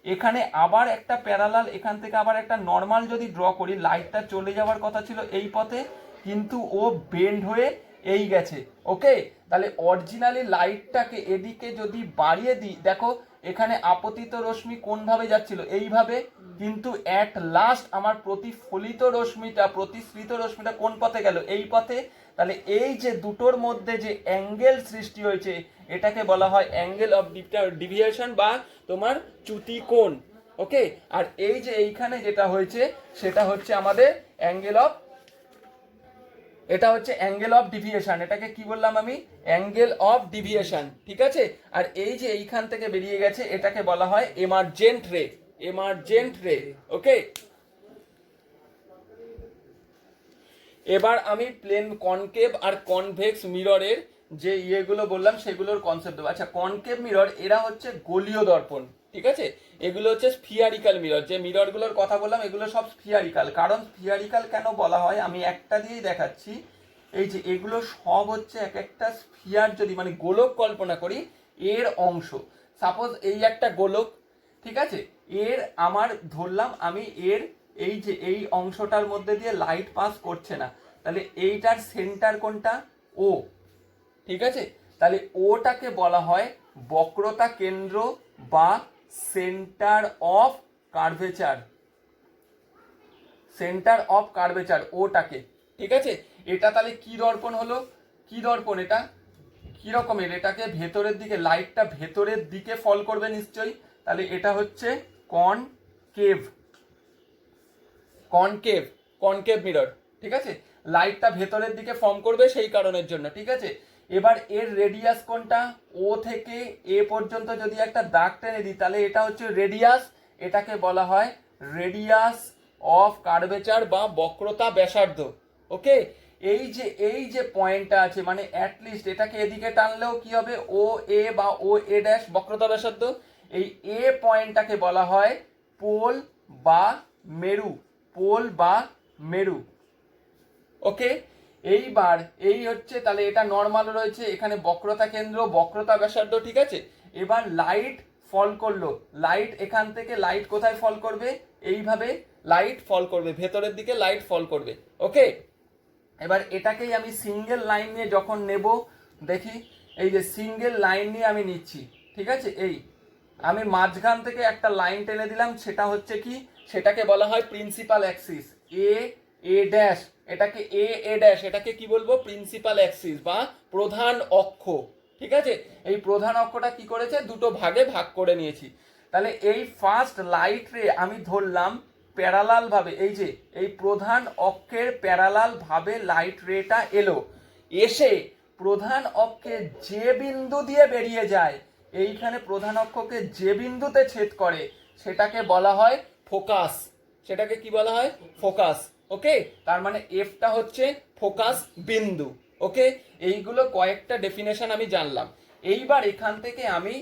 এখানে আবার একটা প্যারালাল, এখান থেকে আবার একটা নর্মাল যদি ড্র করি, লাইটটা চলে যাওয়ার কথা ছিল এই পথে, কিন্তু ও বেন্ড হয়ে এই গেছে। ওকে, তাহলে অরিজিনালি লাইটটাকে এদিকে যদি বাড়িয়ে দিই, দেখো এখানে আপতিত রশ্মি কোন ভাবে যাচ্ছিল, এইভাবে, কিন্তু অ্যাট লাস্ট আমার প্রতিফলিত রশ্মিটা কোন পথে গেল, এই পথে। তাহলে এই যে দুটোর মধ্যে যে অ্যাঙ্গেল সৃষ্টি হয়েছে, এটাকে বলা হয় অ্যাঙ্গেল অফ ডিভিয়েশন বা তোমার চ্যুতি কোণ। ওকে, আর এই যে এইখানে যেটা হয়েছে সেটা হচ্ছে আমাদের অ্যাঙ্গেল অফ ডিভিয়েশন, এটাকে কি বললাম আমি, অ্যাঙ্গেল অফ ডিভিয়েশন, ঠিক আছে। আর এই যে এইখান থেকে বেরিয়ে গেছে এটাকে বলা হয় এমার্জেন্ট রে। ওকে, এবার আমি প্লেন কনকেভ আর কনভেক্স মিররের যে ইয়েগুলো বললাম সেগুলোর কনসেপ্ট দেবো। আচ্ছা, কনকেভ মিরর এরা হচ্ছে গোলীয় দর্পণ, ঠিক আছে, এগুলো হচ্ছে স্ফিয়ারিক্যাল মিরর। যে মিররগুলোর কথা বললাম এগুলো সব স্ফিয়ারিক্যাল। কারণ স্ফিয়ারিক্যাল কেন বলা হয় আমি একটা দিয়েই দেখাচ্ছি। এই যে এগুলো সব হচ্ছে এক একটা স্ফিয়ার, যদি মানে গোলক কল্পনা করি এর অংশ। সাপোজ এই একটা গোলক, ঠিক আছে, এর আমার ধরলাম আমি এর এই যে এই অংশটার মধ্যে দিয়ে লাইট পাস করছে না, তাহলে এইটার সেন্টার কোনটা? ও, ঠিক আছে, তাহলে ওটাকে বলা হয় বক্রতা কেন্দ্র বা centre of curvature, centre of curvature ওটাকে। ঠিক আছে, এটা তাহলে কি দর্পণ হলো, কি দর্পণ এটা, কি রকমের, এটাকে ভেতরের দিকে, লাইটটা ভেতরের দিকে ফল করবে নিশ্চয়ই, তাহলে এটা হচ্ছে কনকেভ, কনকেভ, কনকেভ মিরর। ঠিক আছে, লাইটটা ভেতরের দিকে ফর্ম করবে সেই কারণের জন্য। ঠিক আছে, এবার এর রেডিয়াস কোনটা? ও থেকে এ পর্যন্ত যদি একটা দাগ টেনে দিই তাহলে এটা হচ্ছে রেডিয়াস, এটাকে বলা হয় রেডিয়াস অফ কার্ভেচার বা বক্রতা ব্যাসার্ধ। ওকে, এই যে পয়েন্টটা আছে মানে অ্যাটলিস্ট এটাকে এদিকে টানলেও কি হবে? ও এ বা ও এ ড্যাশ বক্রতা ব্যাসার্ধ। এই এ পয়েন্টটাকে বলা হয় পোল বা মেরু, পোল বা মেরু। ওকে, এইবার এই হচ্ছে, তাহলে এটা নর্মাল রয়েছে, এখানে বক্রতা কেন্দ্র, বক্রতা ব্যাসার্ধ। ঠিক আছে, এবার লাইট ফল করলো, লাইট এখান থেকে লাইট কোথায় ফল করবে? এইভাবে লাইট ফল করবে, ভেতরের দিকে লাইট ফল করবে। ওকে, এবার এটাকেই আমি সিঙ্গেল লাইন নিয়ে যখন নেব, দেখি এই যে সিঙ্গেল লাইন নিয়ে আমি নিচ্ছি। ঠিক আছে, এই আমি মাঝখান থেকে একটা লাইন টেনে দিলাম, সেটা হচ্ছে কি, সেটাকে বলা হয় principal Axis, A a dash, এটাকে এ এ ড্যাশ, এটাকে কি বলবো? প্রিন্সিপাল অ্যাক্সিস বা প্রধান অক্ষ। ঠিক আছে, এই প্রধান অক্ষটা কি করেছে? দুটো ভাগে ভাগ করে নিয়েছি। তাহলে এই ফার্স্ট লাইট রে আমি ধরলাম প্যারালাল ভাবে, এই যে এই প্রধান অক্ষের প্যারালাল ভাবে লাইট রেটা এলো, এসে প্রধান অক্ষে যে বিন্দু দিয়ে বেরিয়ে যায়, এইখানে প্রধান অক্ষকে যে বিন্দুতে ছেদ করে সেটাকে বলা হয় ফোকাস, সেটাকে কি বলা হয়? ফোকাস। ওকে, তার মানে এফটা হচ্ছে ফোকাস বিন্দু। ওকে, এইগুলো কয়েকটা ডেফিনেশন আমি জানলাম। এইবার এখান থেকে আমি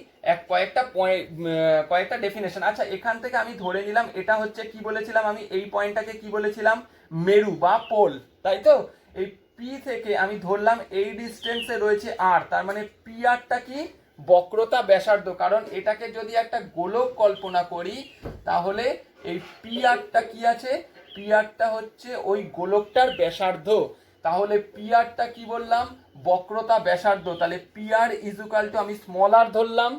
কয়েকটা ডেফিনেশন, আচ্ছা এখান থেকে আমি ধরে নিলাম এটা হচ্ছে, কি বলেছিলাম আমি এই পয়েন্টটাকে কি বলেছিলাম? মেরু বা পোল, তাই তো? এই পি থেকে আমি ধরলাম এই ডিস্টেন্সে রয়েছে আর, তার মানে পি আরটা কি? বক্রতা ব্যাসার্ধ। কারণ এটাকে যদি একটা গোলক কল্পনা করি তাহলে এই পি আরটা কি আছে? পি আরটা হচ্ছে ওই গোলকটার ব্যাসার্ধ। তাহলে পি আরটা কি বললাম? বক্রতা ব্যাসার্ধ। তাহলে পি আর ইজুকাল টু, আমি স্মল আর ধরলাম।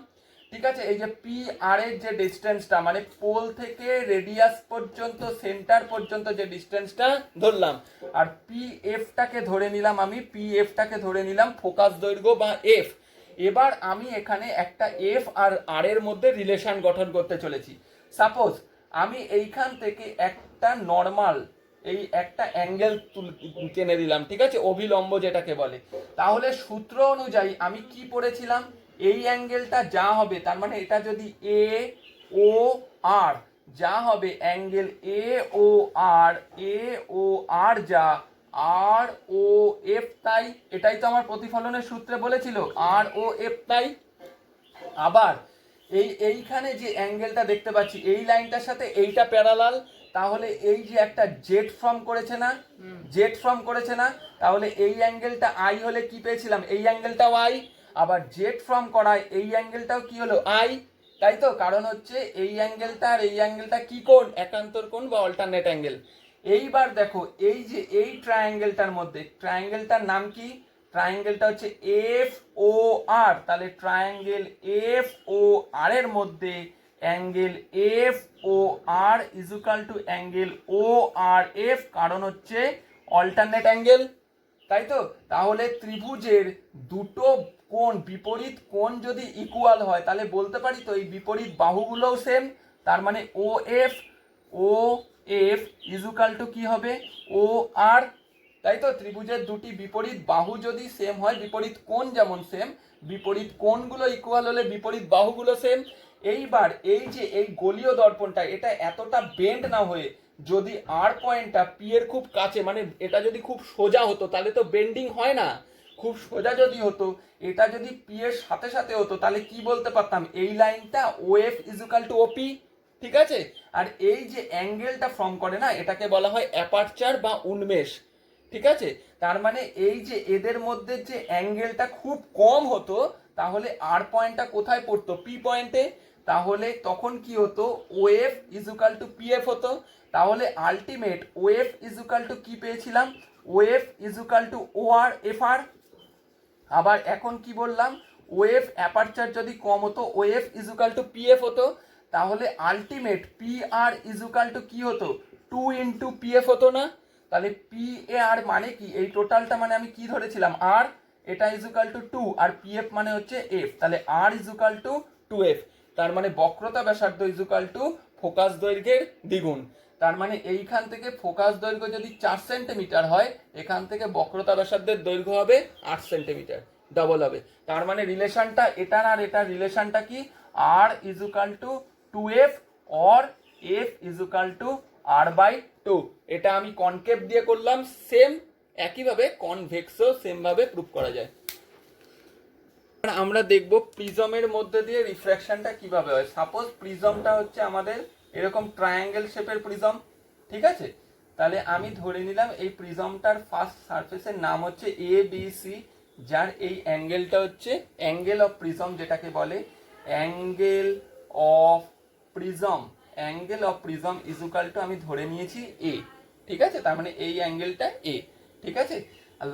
ঠিক আছে, এই যে পি আর এর যে ডিস্টেন্সটা মানে পোল থেকে রেডিয়াস পর্যন্ত, সেন্টার পর্যন্ত যে ডিস্টেন্সটা ধরলাম, আর পি এফটাকে ধরে নিলাম, আমি পি এফটাকে ধরে নিলাম ফোকাস দৈর্ঘ্য বা এফ। এবার আমি এখানে একটা এফ আর আর এর মধ্যে রিলেশন গঠন করতে চলেছি। সাপোজ আমি এইখান থেকে একটা নর্মাল, এই একটা অ্যাঙ্গেল টেনে দিলাম, ঠিক আছে, অভিলম্ব যেটাকে বলে। তাহলে সূত্র অনুযায়ী আমি কি পড়েছিলাম? এই অ্যাঙ্গেলটা যা হবে, তার মানে এটা যদি এ ও আর, যা হবে অ্যাঙ্গেল এ ও আর, এ ও আর যা, আর ও এফ তাই। এটাই তো আমার প্রতিফলনের সূত্রে বলেছিল, আর ও এফ তাই। আবার এইখানে যে অ্যাঙ্গেলটা দেখতে পাচ্ছি এই লাইনটার সাথে এইটা প্যারালাল, তাহলে এই যে একটা জেড ফর্ম করেছে না, জেড ফর্ম করেছে না, তাহলে এই অ্যাঙ্গেলটা আই হলে কি পেয়েছিলাম? এই অ্যাঙ্গেলটাও আই। আবার জেড ফর্ম করায় এই অ্যাঙ্গেলটাও কি হলো? আই, তাই তো? কারণ হচ্ছে এই অ্যাঙ্গেলটা আর এই অ্যাঙ্গেলটা কি কোণ? একান্তর কোণ বা অল্টারনেট অ্যাঙ্গেল। এইবার দেখো এই যে এই ট্রায়াঙ্গেলটার মধ্যে, ট্রায়াঙ্গেলটার নাম কি? ট্রায়াঙ্গেলটা হচ্ছে এফ ও আর। তাহলে ট্রায়াঙ্গেল এফ ও আর এর মধ্যে angle F O R equal to angle O R F, কারণ হচ্ছে অল্টারনেট অ্যাঙ্গেল, তাই তো? তাহলে ত্রিভুজের দুটো কোণ, বিপরীত কোণ যদি ইকুয়াল হয় তাহলে বলতে পারি তো এই বিপরীত বাহুগুলোও সেম। তার মানে ও এফ ইজুকাল টু কি হবে? ও আর, তাই তো? ত্রিভুজের দুটি বিপরীত বাহু যদি সেম হয়, বিপরীত কোণ যেমন সেম, বিপরীত কোণগুলো ইকুয়াল হলে বিপরীত বাহুগুলো সেম। এইবার এই যে এই গোলীয় দর্পণটা, এটা এতটা বেন্ড না হয়ে যদি আর পয়েন্টটা পি এর খুব কাছে, মানে এটা যদি খুব সোজা হতো তাহলে তো বেন্ডিং হয় না, খুব সোজা যদি হতো, এটা যদি পি এর সাথে সাথে হতো, তাহলে কি বলতে পারতাম, এই লাইনটা ওএফ ইজুকাল টু ওপি, ঠিক আছে। আর এই যে অ্যাঙ্গেলটা ফর্ম করে না, এটাকে বলা হয় অ্যাপারচার বা উন্মেষ, ঠিক আছে। তার মানে এই যে এদের মধ্যে যে অ্যাঙ্গেলটা খুব কম হতো, তাহলে আর পয়েন্টটা কোথায় পড়তো, পি পয়েন্টে। তাহলে তখন কি হতো, ওএফ ইজুকাল টু পিএফ হতো। তাহলে আলটিমেট ওএফ ইজুকাল টু কি পেয়েছিলাম, O F equal to O R F R. আবার এখন কি বললাম, ওএফ অ্যাপারচার যদি কম হতো, ওএফ ইজুকাল টু পিএফ হতো। তাহলে ultimate P R equal to কি হতো, 2 × পিএফ হতো না। তাহলে পি এ আর মানে কি, এই টোটালটা মানে আমি কি ধরেছিলাম, আর, এটা ইজুকাল টু 2, আর পিএফ মানে হচ্ছে এফ, তাহলে আর ইজুকাল টু 2f। তার মানে বক্রতা ব্যাসার্ধ ইজুকাল টু ফোকাস দৈর্ঘ্যের দ্বিগুণ। তার মানে এইখান থেকে ফোকাস দৈর্ঘ্য যদি 4 সেন্টিমিটার হয়, এখান থেকে বক্রতা ব্যাসার্ধের দৈর্ঘ্য হবে 8 সেন্টিমিটার, ডবল হবে। তার মানে রিলেশনটা এটার আর এটার রিলেশনটা কি, R equal to 2f or F equal to r/2। এটা আমি কনকেভ দিয়ে করলাম, সেম একইভাবে কনভেক্সও সেম ভাবে প্রুভ করা যায়। আমরা দেখব প্রিজমের মধ্যে দিয়ে রিফ্র্যাকশনটা কিভাবে হয়। সাপোজ প্রিজমটা হচ্ছে আমাদের এরকম ট্রায়াঙ্গেল শেপের প্রিজম, ঠিক আছে। তাহলে আমি ধরে নিলাম এই প্রিজমটার ফার্স্ট সারফেসের নাম হচ্ছে এ বি সি, যার এই অ্যাঙ্গেলটা হচ্ছে অ্যাঙ্গেল অফ প্রিজম, যেটাকে বলে angle of prism. Angle of prism equal to আমি ধরে নিয়েছি এ, ঠিক আছে। তার মানে এই অ্যাঙ্গেলটা এ, ঠিক আছে।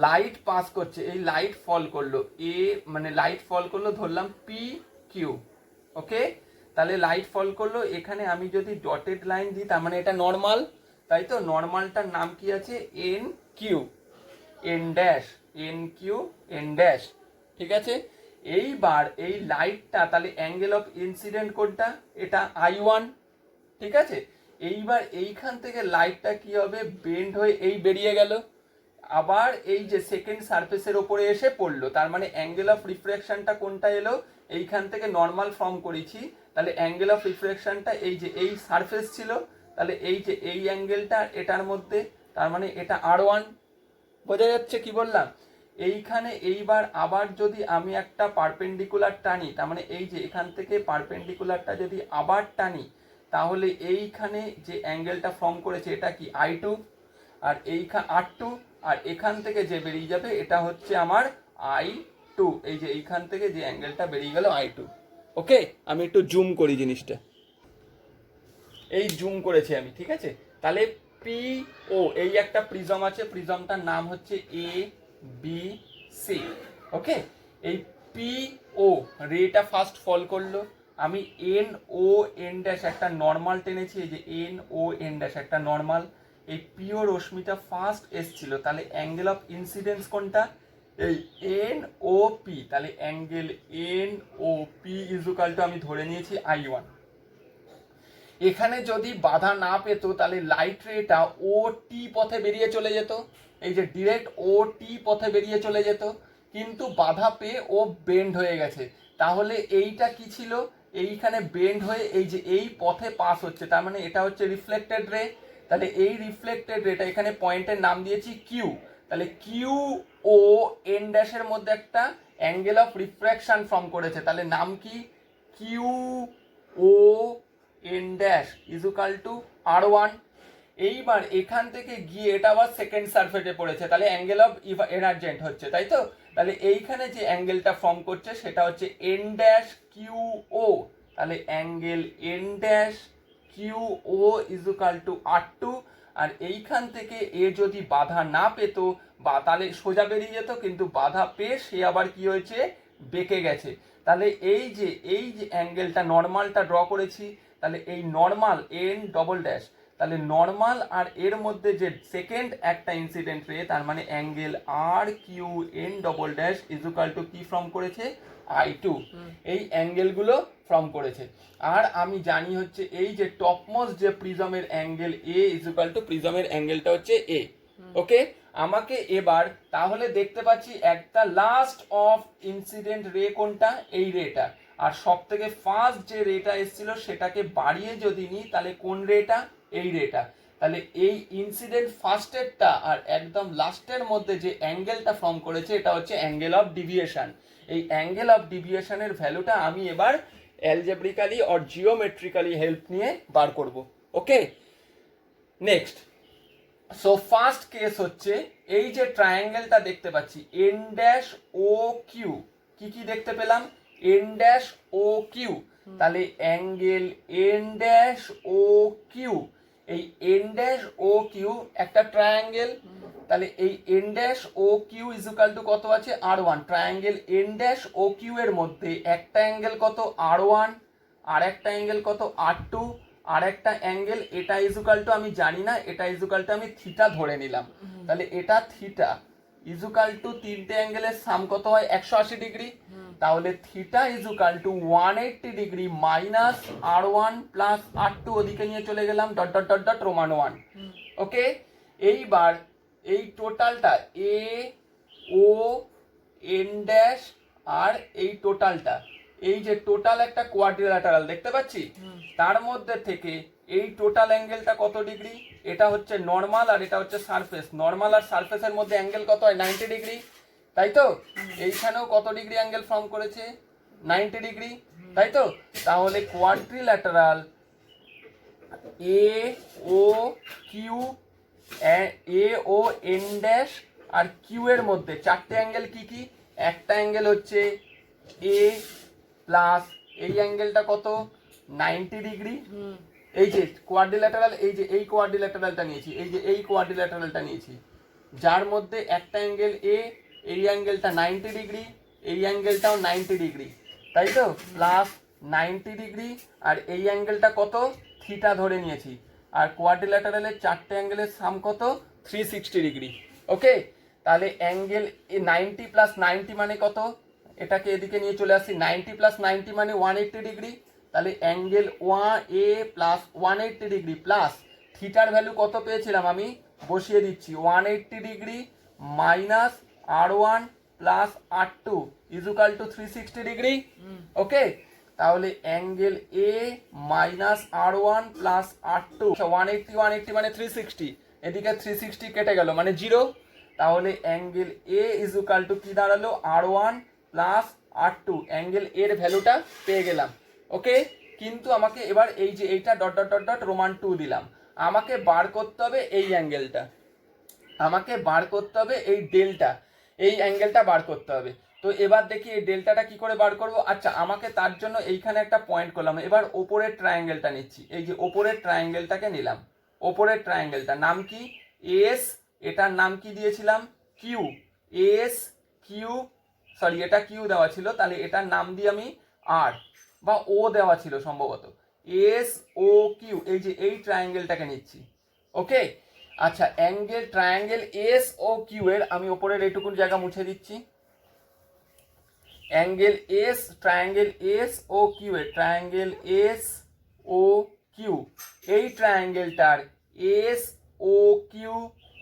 লাইট পাস করছে, এই লাইট ফল করলো এ, মানে লাইট ফল করলো ধরলাম পি কিউ, ওকে। তাহলে লাইট ফল করলো, এখানে আমি যদি ডটেড লাইন দিই, তার মানে এটা নর্মাল, তাই তো। নর্মালটার নাম কি আছে, N Q, N dash, N Q, N dash, ঠিক আছে। এইবার এই লাইটটা, তাহলে অ্যাঙ্গেল অফ ইনসিডেন্ট কোনটা, এটা I1, ঠিক আছে। এইবার এইখান থেকে লাইটটা কি হবে, বেন্ড হয়ে এই বেরিয়ে গেল, আবার এই যে সেকেন্ড সারফেসের ওপরে এসে পড়লো। তার মানে অ্যাঙ্গেল অফ রিফ্রাকশনটা কোনটা এলো, এইখান থেকে নর্মাল ফর্ম করেছি, তাহলে অ্যাঙ্গেল অফ রিফ্রাকশনটা এই যে এই সারফেস ছিল, তাহলে এই যে এই অ্যাঙ্গেলটা এটার মধ্যে, তার মানে এটা R1। বোঝা যাচ্ছে কি বললাম। এইখানে এইবার আবার যদি আমি একটা পারপেন্ডিকুলার টানি, তার মানে এই যে এখান থেকে পারপেন্ডিকুলারটা যদি আবার টানি, তাহলে এইখানে যে অ্যাঙ্গেলটা ফর্ম করেছে এটা কি I2, আর এইখান R2, আর এখান থেকে যে বেরিয়ে যাবে এটা হচ্ছে আমার I2। এই যে এইখান থেকে যে অ্যাঙ্গেলটা বেরিয়ে গেল I2, ওকে। আমি একটু জুম করি জিনিসটা, এই জুম করেছি আমি, ঠিক আছে। তাহলে পি ও, এই একটা প্রিজম আছে, প্রিজমটার নাম হচ্ছে এ বি সি, ওকে। এই পি ও রেটা ফার্স্ট ফল করলো, আমি এন ও এন ড্যাশ একটা নর্মাল টেনেছি, এই যে এন ও এন ড্যাশ একটা নর্মাল। এই পি ও রশ্মিটা ফার্স্ট এসছিল, তাহলে অ্যাঙ্গেল অফ ইনসিডেন্স কোনটা, এই এন ও পি। তাহলে angle N O P equal to আমি ধরে নিয়েছি I1। এখানে যদি বাধা না পেত, তাহলে লাইট রেটা ও টি পথে বেরিয়ে চলে যেত, এই যে ডিরেক্ট ও টি পথে বেরিয়ে চলে যেত, কিন্তু বাধা পেয়ে ও বেন্ড হয়ে গেছে। তাহলে এইটা কি ছিল, এইখানে বেন্ড হয়ে এই যে এই পথে পাস হচ্ছে, তার মানে এটা হচ্ছে রিফ্লেক্টেড রে। তাহলে এই রিফ্লেক্টেড রেটা এখানে পয়েন্টের নাম দিয়েছি কিউ। তাহলে কিউ ও এন ড্যাশের মধ্যে একটা অ্যাঙ্গেল অফ রিফ্র্যাকশন ফর্ম করেছে, তাহলে নাম কি, Q O N dash equal to R1। এইবার এখান থেকে গিয়ে এটা আবার সেকেন্ড সারফেসে পড়েছে, তাহলে অ্যাঙ্গেল অফ এনার্জেন্ট হচ্ছে, তাই তো। তাহলে এইখানে যে অ্যাঙ্গেলটা ফর্ম করছে সেটা হচ্ছে এন ড্যাশ কিউ ও। তাহলে angle N dash Q O equal two R2। আর এইখান থেকে এ যদি বাধা না পেত, বা তাহলে সোজা বেরিয়ে যেত, কিন্তু বাধা পেয়ে সে আবার কি হয়েছে, বেঁকে গেছে। তাহলে এই যে অ্যাঙ্গেলটা নর্মালটা ড্র করেছি, তাহলে এই নর্মাল এন ডবল ড্যাশ, তাহলে নর্মাল আর এর মধ্যে যে সেকেন্ড একটা ইনসিডেন্ট রে, তার মানে angle R Q N double dash equal to কি ফর্ম করেছে, I2। এই অ্যাঙ্গেলগুলো ফর্ম করেছে। আর আমি জানি হচ্ছে এই যে টপমোস্ট যে প্রিজমের অ্যাঙ্গেল এ ইজুকাল টু প্রিজমের অ্যাঙ্গেলটা হচ্ছে এ, ওকে। আমাকে এবার তাহলে দেখতে পাচ্ছি একটা লাস্ট অফ ইনসিডেন্ট রে কোনটা, এই রেটা। আর সব থেকে ফার্স্ট যে রেটা এসেছিল সেটাকে বাড়িয়ে যদি নিই, তাহলে কোন রেটা, এই রেটা। তাহলে এই ইনসিডেন্ট ফার্স্টেরটা আর একদম লাস্টের মধ্যে যে অ্যাঙ্গেলটা ফর্ম করেছে এটা হচ্ছে অ্যাঙ্গেল অফ ডিভিয়েশন। এই অ্যাঙ্গেল অফ ডিভিয়েশনের ভ্যালুটা আমি এবার অ্যালজেব্রিক্যালি অর জিওমেট্রিক্যালি হেল্প নিয়ে বার করব। ওকে, নেক্সট। সো ফার্স্ট কেস হচ্ছে এই যে ট্রায়াঙ্গেলটা দেখতে পাচ্ছি এন ড্যাশ ও কিউ, কি কি দেখতে পেলাম? N dash O Q. তাহলে angle N dash O Q, এই এন ড্যাশ ও কিউ একটা ট্রায়াঙ্গেল। তাহলে এই N dash O Q equal to কত আছে? R1। Triangle N dash O Q এর মধ্যে একটা অ্যাঙ্গেল কত? R1, আর একটা অ্যাঙ্গেল কত? R2, আর একটা অ্যাঙ্গেল এটা ইজুকাল টু আমি জানি না, এটা ইজুকাল টু আমি থিটা ধরে নিলাম। তাহলে এটা থিটা ইজুকাল টু তিনটে অ্যাঙ্গেলের সাম কত হয়? 180 ডিগ্রি। তাহলে theta equal to 180 degree minus R1 plus R2, ওদিকে নিয়ে চলে গেলাম dot dot dot dot Roman 1। Okay, এইবার এই টোটালটা এ ও এন ড্যাশ আর এই টোটালটা, এই যে টোটাল একটা কোয়াড্রিল্যাটারাল দেখতে পাচ্ছি, তার মধ্যে থেকে এই টোটাল অ্যাঙ্গেলটা কত ডিগ্রি? এটা হচ্ছে নর্মাল আর এটা হচ্ছে সারফেস। নর্মাল আর সারফেসের মধ্যে অ্যাঙ্গেল কত হয়? 90 ডিগ্রি, তাই তো? এইখানেও কত ডিগ্রি অ্যাঙ্গেল ফর্ম করেছে? 90 ডিগ্রি, তাই তো? তাহলে কোয়াড্রিল্যাটারাল এ ও কিউ, এ ও এন ড্যাশ আর কিউ এর মধ্যে চারটে অ্যাঙ্গেল কি কি? একটা অ্যাঙ্গেল হচ্ছে এ প্লাস এই অ্যাঙ্গেলটা কত? 90 ডিগ্রি। এই যে কোয়াড্রিল্যাটারাল, এই যে এই কোয়াড্রিল্যাটারালটা নিয়েছি, এই যে এই কোয়াড্রিল্যাটারালটা নিয়েছি, যার মধ্যে একটা অ্যাঙ্গেল এ, এই অ্যাঙ্গেলটা 90 ডিগ্রি, এই অ্যাঙ্গেলটাও 90 ডিগ্রি, তাই তো? প্লাস 90 ডিগ্রি, আর এই অ্যাঙ্গেলটা কত? থিটা ধরে নিয়েছি। আর কোয়াড্রিল্যাটারালের চারটে অ্যাঙ্গেলের সাম কত? 360 ডিগ্রি। ওকে, তাহলে অ্যাঙ্গেল 90 প্লাস 90 মানে কত? এটাকে এদিকে নিয়ে চলে আসছি, 90 প্লাস 90 মানে 180 ডিগ্রি। তাহলে angle A plus 180 degree plus থিটার ভ্যালু কত পেয়েছিলাম আমি? বসিয়ে দিচ্ছি 180 degree minus R1 plus R2 equal to 360 degree. Okay, তাহলে অ্যাঙ্গেল এ মাইনাস R1 প্লাস R2, 180 180 মানে 360, এদিকে 360 কেটে গেল মানে 0। তাহলে অ্যাঙ্গেল এ ইজুকাল টু কি দাঁড়ালো? R1 প্লাস R2, অ্যাঙ্গেল এর ভ্যালুটা পেয়ে গেলাম। ওকে, কিন্তু আমাকে এবার এই যে এইটা dot dot dot dot Roman 2 দিলাম, আমাকে বার করতে হবে এই অ্যাঙ্গেলটা, আমাকে বার করতে হবে এই ডেল্টা, এই অ্যাঙ্গেলটা বার করতে হবে। তো এবার দেখি এই ডেল্টাটা কি করে বার করব। আচ্ছা, আমাকে তার জন্য এইখানে একটা পয়েন্ট করলাম, এবার ওপরের ট্রায়াঙ্গেলটা নিচ্ছি, এই যে ওপরের ট্রায়াঙ্গেলটাকে নিলাম। ওপরের ট্রায়াঙ্গেলটার নাম কি? এস, এটার নাম কি দিয়েছিলাম? কিউ। এস কিউ, সরি এটা কিউ দেওয়া ছিল, তাহলে এটার নাম দিয়ে আমি আর বা ও দেওয়া ছিল সম্ভবত, এস ও কিউ, এই যে এই ট্রায়াঙ্গেলটাকে নিচ্ছি। ওকে, আচ্ছা, angle triangle S O Q এর আমি ওপরের এইটুকুন জায়গা মুছে দিচ্ছি। Angle S, triangle S O Q এর, ট্রায়াঙ্গেল এস ও কিউ, এই ট্রায়াঙ্গেলটার S O Q,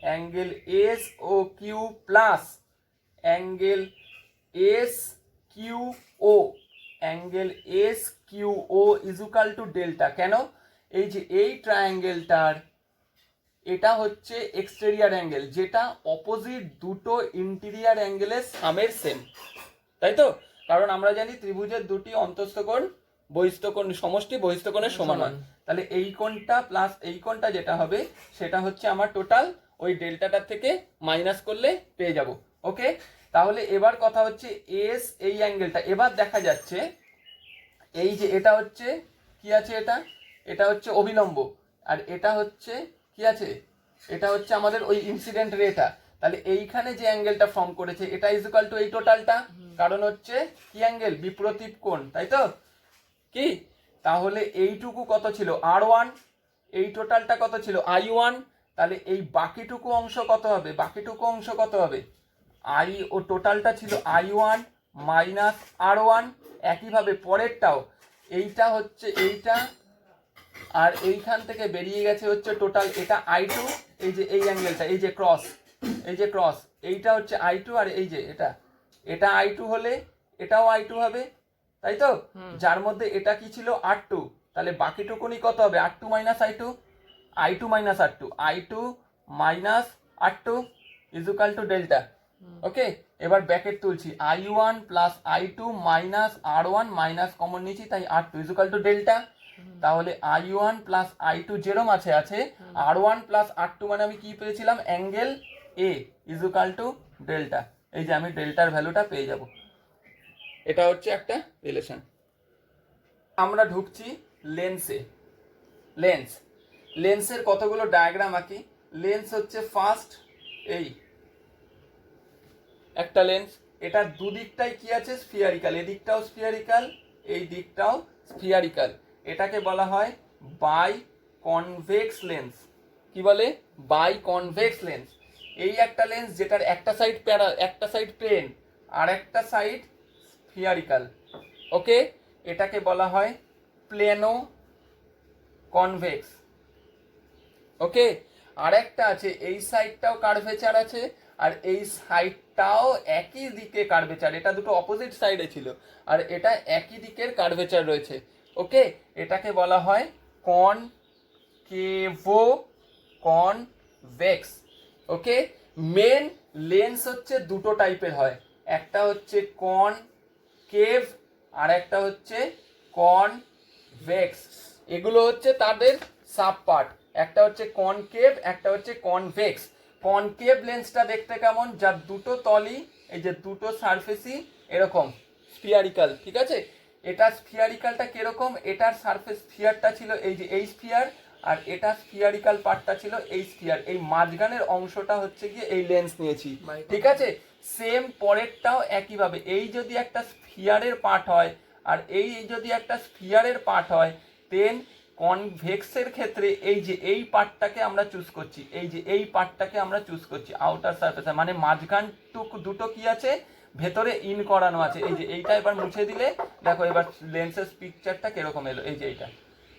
angle S O Q plus angle S Q O, angle S Q O equal to delta. কেন? এই যে এই ট্রায়াঙ্গেলটার এটা হচ্ছে এক্সটেরিয়ার অ্যাঙ্গেল, যেটা অপোজিট দুটো ইন্টেরিয়ার অ্যাঙ্গেলের সামের সেম, তাই তো? কারণ আমরা জানি ত্রিভুজের দুটি অন্তস্থ কোণ বহিস্থ কোণ সমষ্টি বহিস্থ কোণের সমান হয়। তাহলে এই কোণটা প্লাস এই কোণটা যেটা হবে সেটা হচ্ছে আমার টোটাল, ওই ডেল্টাটার থেকে মাইনাস করলে পেয়ে যাব। ওকে, তাহলে এবার কথা হচ্ছে এস, এই অ্যাঙ্গেলটা এবার দেখা যাচ্ছে এই যে এটা হচ্ছে কি আছে, এটা হচ্ছে অভিলম্ব, আর এটা হচ্ছে কি আছে, এটা হচ্ছে আমাদের ওই ইনসিডেন্ট রেটা। তাহলে এইখানে যে অ্যাঙ্গেলটা ফর্ম করেছে এটা ইজুকাল টু এই টোটালটা, কারণ হচ্ছে কি অ্যাঙ্গেল? বিপ্রতীপ কোণ, তাই তো? কি, তাহলে এইটুকু কত ছিল? R1, এই টোটালটা কত ছিল? I1, তাহলে এই বাকিটুকু অংশ কত হবে? বাকিটুকু অংশ কত হবে? ও টোটালটা ছিল I1 মাইনাস R1। একইভাবে পরেরটাও, এইটা হচ্ছে এইটা, আর এইখান থেকে বেরিয়ে গেছে হচ্ছে টোটাল এটা I2, এই যে এই অ্যাঙ্গেলটা, এই যে ক্রস, এই যে ক্রস, এইটা হচ্ছে I2, আর এই যে এটা I2 হলে এটাও I2 হবে, তাই তো? যার মধ্যে এটা কি ছিল? R2, তাহলে বাকিটুকুনি কত হবে? R2 minus I2, I2 minus R2, I2 minus R2 is equal to delta. ওকে, এবার ব্র্যাকেট তুলছি, I1 plus I2 minus R1 minus common নিয়েছি, তাই R2 is equal to delta. তাহলে I1 প্লাস I2 যেরম আছে R1 প্লাস R2 মানে আমি কি পেয়েছিলাম, angle A is equal to delta. এই যে আমি ডেল্টার ভ্যালুটা পেয়ে যাব, এটা হচ্ছে একটা রিলেশন। আমরা ঢুকছি লেন্সে। লেন্সের কতগুলো ডায়াগ্রাম আঁকি। লেন্স হচ্ছে ফার্স্ট এই একটা লেন্স, এটা দুদিকটাই কি আছে, স্ফিয়ারিক্যাল, এদিকটাও স্ফিয়ারিক্যাল, এই দিকটাও স্ফিয়ারিক্যাল। এটাকে বলা হয় বাই কনভেক্স লেন্স। কি বলে, বাই কনভেক্স লেন্স। এই একটা লেন্স যেটার একটা সাইড প্লেন আর একটা সাইড স্ফিয়ারিক্যাল। ওকে, এটাকে বলা হয় প্লেনো কনভেক্স। ওকে, আর একটা আছে এই সাইডটাও কার্ভেচার আছে আর এই সাইডটাও একই দিকে কার্ভেচার, এটা দুটো অপোজিট সাইডে ছিল আর এটা একই দিকের কার্ভেচার রয়েছে। ওকে, এটাকে বলা হয় কনকেভো কনভেক্স। ওকে, মেন লেন্স হচ্ছে দুটো টাইপের হয়, একটা হচ্ছে কনকেভ আর একটা হচ্ছে কনভেক্স। এগুলো হচ্ছে তাদের সাব পার্ট, একটা হচ্ছে কনকেভ একটা হচ্ছে কনভেক্স। কনকেভ লেন্সটা দেখতে কেমন, যার দুটো তলই এই যে দুটো সারফেসই এরকম স্ফিয়ারিক্যাল, ঠিক আছে। এটা স্ফিয়ারিক্যালটা কিরকম, এটার সারফেস স্ফিয়ারটা ছিল এই যে এই স্ফিয়ার আর এটা স্ফিয়ারিক্যাল পার্টটা ছিল এই স্ফিয়ার, এই মাঝখানের অংশটা হচ্ছে গিয়ে এই লেন্স নিয়েছি, ঠিক আছে। সেম পরেরটাও একইভাবে, এই যদি একটা স্ফিয়ারের পার্ট হয় আর এই যদি একটা স্ফিয়ারের পার্ট হয়, দেন কনভেক্সের ক্ষেত্রে এই যে এই পার্টটাকে আমরা চুজ করছি, এই যে এই পার্টটাকে আমরা চুজ করছি আউটার সারফেস, মানে মাঝখানটুকু দুটো কি আছে, ভেতরে ইন করানো আছে। এই যে এইটা এবার মুছে দিলে দেখো এবার লেন্সের পিকচারটা কিরকম এলো, এই যে এইটা।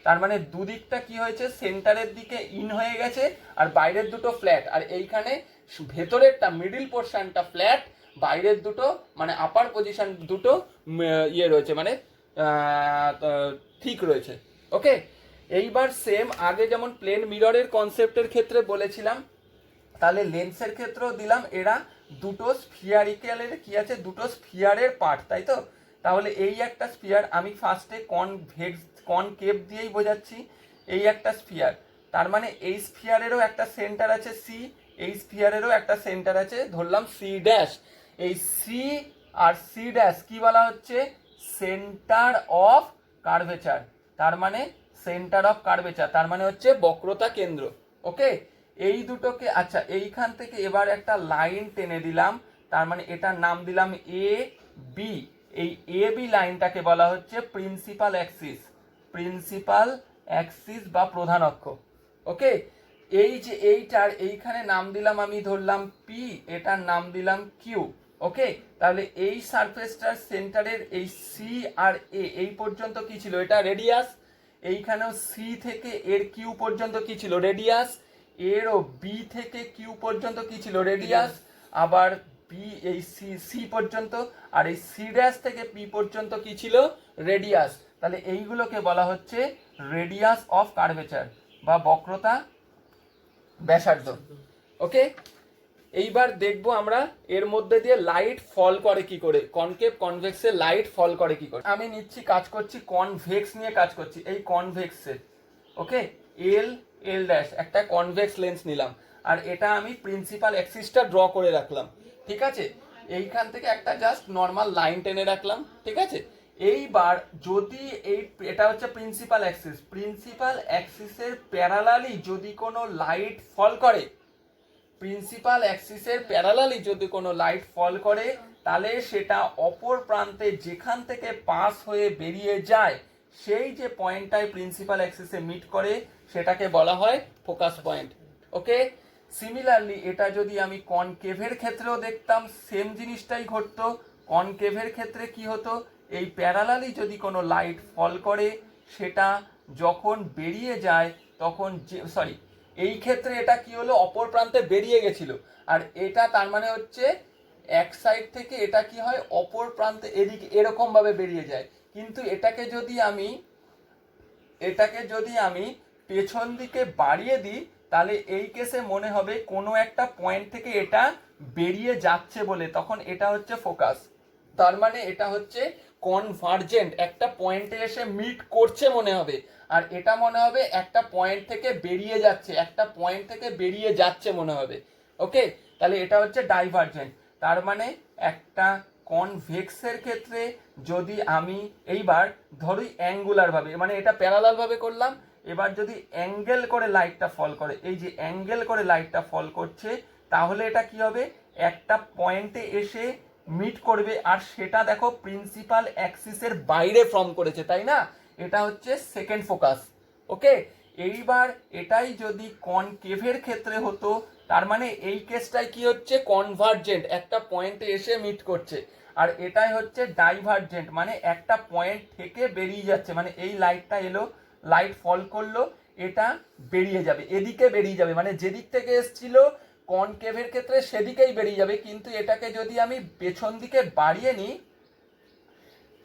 তার মানে দুদিকটা কি হয়েছে, সেন্টারের দিকে ইন হয়ে গেছে আর বাইরের দুটো ফ্ল্যাট, আর এইখানে ভেতরেরটা মিডিল পোর্শনটা ফ্ল্যাট, বাইরের দুটো মানে আপার পজিশন দুটো ইয়ে রয়েছে, মানে ঠিক রয়েছে। ওকে, এইবার সেম আগে যেমন প্লেন মিররের কনসেপ্টের ক্ষেত্রে বলেছিলাম, তাহলে লেন্সের ক্ষেত্রেও দিলাম, এরা দুটো স্ফিয়ারিক্যালের কি আছে, দুটো স্ফিয়ারের পার্ট, তাই তো। তাহলে এই একটা স্ফিয়ার, আমি ফার্স্টে কনকেভ দিয়েই বোঝাচ্ছি, এই একটা স্ফিয়ার, তার মানে এই স্ফিয়ারেরও একটা সেন্টার আছে সি, এই স্ফিয়ারেরও একটা সেন্টার আছে ধরলাম সি ড্যাশ। এই সি আর সি ড্যাশ কি বলা হচ্ছে, সেন্টার অফ কার্ভেচার, তার মানে সেন্টার অফ কার্ভেচার তার মানে হচ্ছে বক্রতা কেন্দ্র। ওকে, এই দুটোকে, আচ্ছা এইখান থেকে এবার একটা লাইন টেনে দিলাম, তার মানে এটার নাম দিলাম এ বি। এই এ বি লাইনটাকে বলা হচ্ছে প্রিন্সিপাল অ্যাক্সিস বা প্রধান অক্ষ। ওকে, এই যে এইটার এইখানে নাম দিলাম আমি ধরলাম পি, এটার নাম দিলাম কিউ। ওকে, তাহলে এই সারফেসটার সেন্টারের এই সি আর এ এই পর্যন্ত কি ছিল, এটা রেডিয়াস। এইখানেও সি থেকে এর কিউ পর্যন্ত কি ছিল, রেডিয়াস। এরও বি থেকে কিউ পর্যন্ত কি ছিল, রেডিয়াস। আবার বি এই সি পর্যন্ত, আর এই সি ড্যাশ থেকে পি পর্যন্ত কি ছিল, রেডিয়াস। তাহলে এইগুলোকে বলা হচ্ছে রেডিয়াস অফ কার্ভেচার বা বক্রতা ব্যাসার্ধ। ওকে, এইবার দেখবো আমরা এর মধ্যে দিয়ে লাইট ফল করে কি করে, কনকেভ কনভেক্সে লাইট ফল করে কি করে। আমি নিচ্ছি, কাজ করছি কনভেক্স নিয়ে কাজ করছি, এই কনভেক্সে। ওকে, এল ড্যাশ একটা কনভেক্স লেন্স নিলাম আর এটা আমি প্রিন্সিপাল অ্যাক্সিসটা ড্র করে রাখলাম, ঠিক আছে। এইখান থেকে একটা জাস্ট নর্মাল লাইন টেনে রাখলাম, ঠিক আছে। এইবার যদি এটা হচ্ছে প্রিন্সিপাল অ্যাক্সিসের প্যারালালি যদি কোনো লাইট ফল করে, তাহলে সেটা অপর প্রান্তে যেখান থেকে পাস হয়ে বেরিয়ে যায়, সেই যে পয়েন্টটায় প্রিন্সিপাল অ্যাক্সিসে মিট করে সেটাকে বলা হয় ফোকাস পয়েন্ট। ওকে, সিমিলারলি এটা যদি আমি কনকেভের ক্ষেত্রেও দেখতাম, সেম জিনিসটাই ঘটতো। কনকেভের ক্ষেত্রে কি হতো, এই প্যারালালি যদি কোনো লাইট ফল করে, সেটা যখন বেরিয়ে যায় তখন এই ক্ষেত্রে এটা কি হলো, অপর প্রান্তে বেরিয়ে গেছিল, আর এটা তার মানে হচ্ছে এক সাইড থেকে এটা কি হয়, অপর প্রান্তে এদিকে এরকম ভাবে বেরিয়ে যায়। কিন্তু এটাকে যদি আমি পেছন দিকে বাড়িয়ে দিই তাহলে এই কেসে মনে হবে কোনো একটা পয়েন্ট থেকে এটা বেরিয়ে যাচ্ছে বলে, তখন এটা হচ্ছে ফোকাস। তার মানে এটা হচ্ছে কনভার্জেন্ট, একটা পয়েন্টে এসে মিট করছে মনে হবে, আর এটা মনে হবে একটা পয়েন্ট থেকে বেরিয়ে যাচ্ছে, একটা পয়েন্ট থেকে বেরিয়ে যাচ্ছে মনে হবে। ওকে, তাহলে এটা হচ্ছে ডাইভার্জেন্ট। তার মানে একটা কনভেক্সের ক্ষেত্রে যদি আমি এইবার ধরি অ্যাঙ্গুলার ভাবে, মানে এটা প্যারালাল ভাবে করলাম, এবার যদি অ্যাঙ্গেল করে লাইটটা ফল করে, এই যে অ্যাঙ্গেল করে লাইটটা ফল করছে, তাহলে এটা কি হবে, একটা পয়েন্টে এসে মিট করবে, আর সেটা দেখো প্রিন্সিপাল অ্যাক্সিসের বাইরে ফর্ম করেছে, তাই না? এটা হচ্ছে সেকেন্ড ফোকাস। ওকে, এইবার এটাই যদি কনকেভের ক্ষেত্রে হতো, তার মানে এই কেসটাই কি হচ্ছে, কনভার্জেন্ট, একটা পয়েন্টে এসে মিট করছে। আর এটাই হচ্ছে ডাইভার্জেন্ট, মানে একটা পয়েন্ট থেকে বেরিয়ে যাচ্ছে, মানে এই লাইটটা এলো, লাইট ফল করলো, এটা বেরিয়ে যাবে, এদিকে বেরিয়ে যাবে, মানে যেদিক থেকে এসছিল কনকেভের ক্ষেত্রে সেদিকেই বেরিয়ে যাবে। কিন্তু এটাকে যদি আমি পেছন দিকে বাড়িয়ে নিই,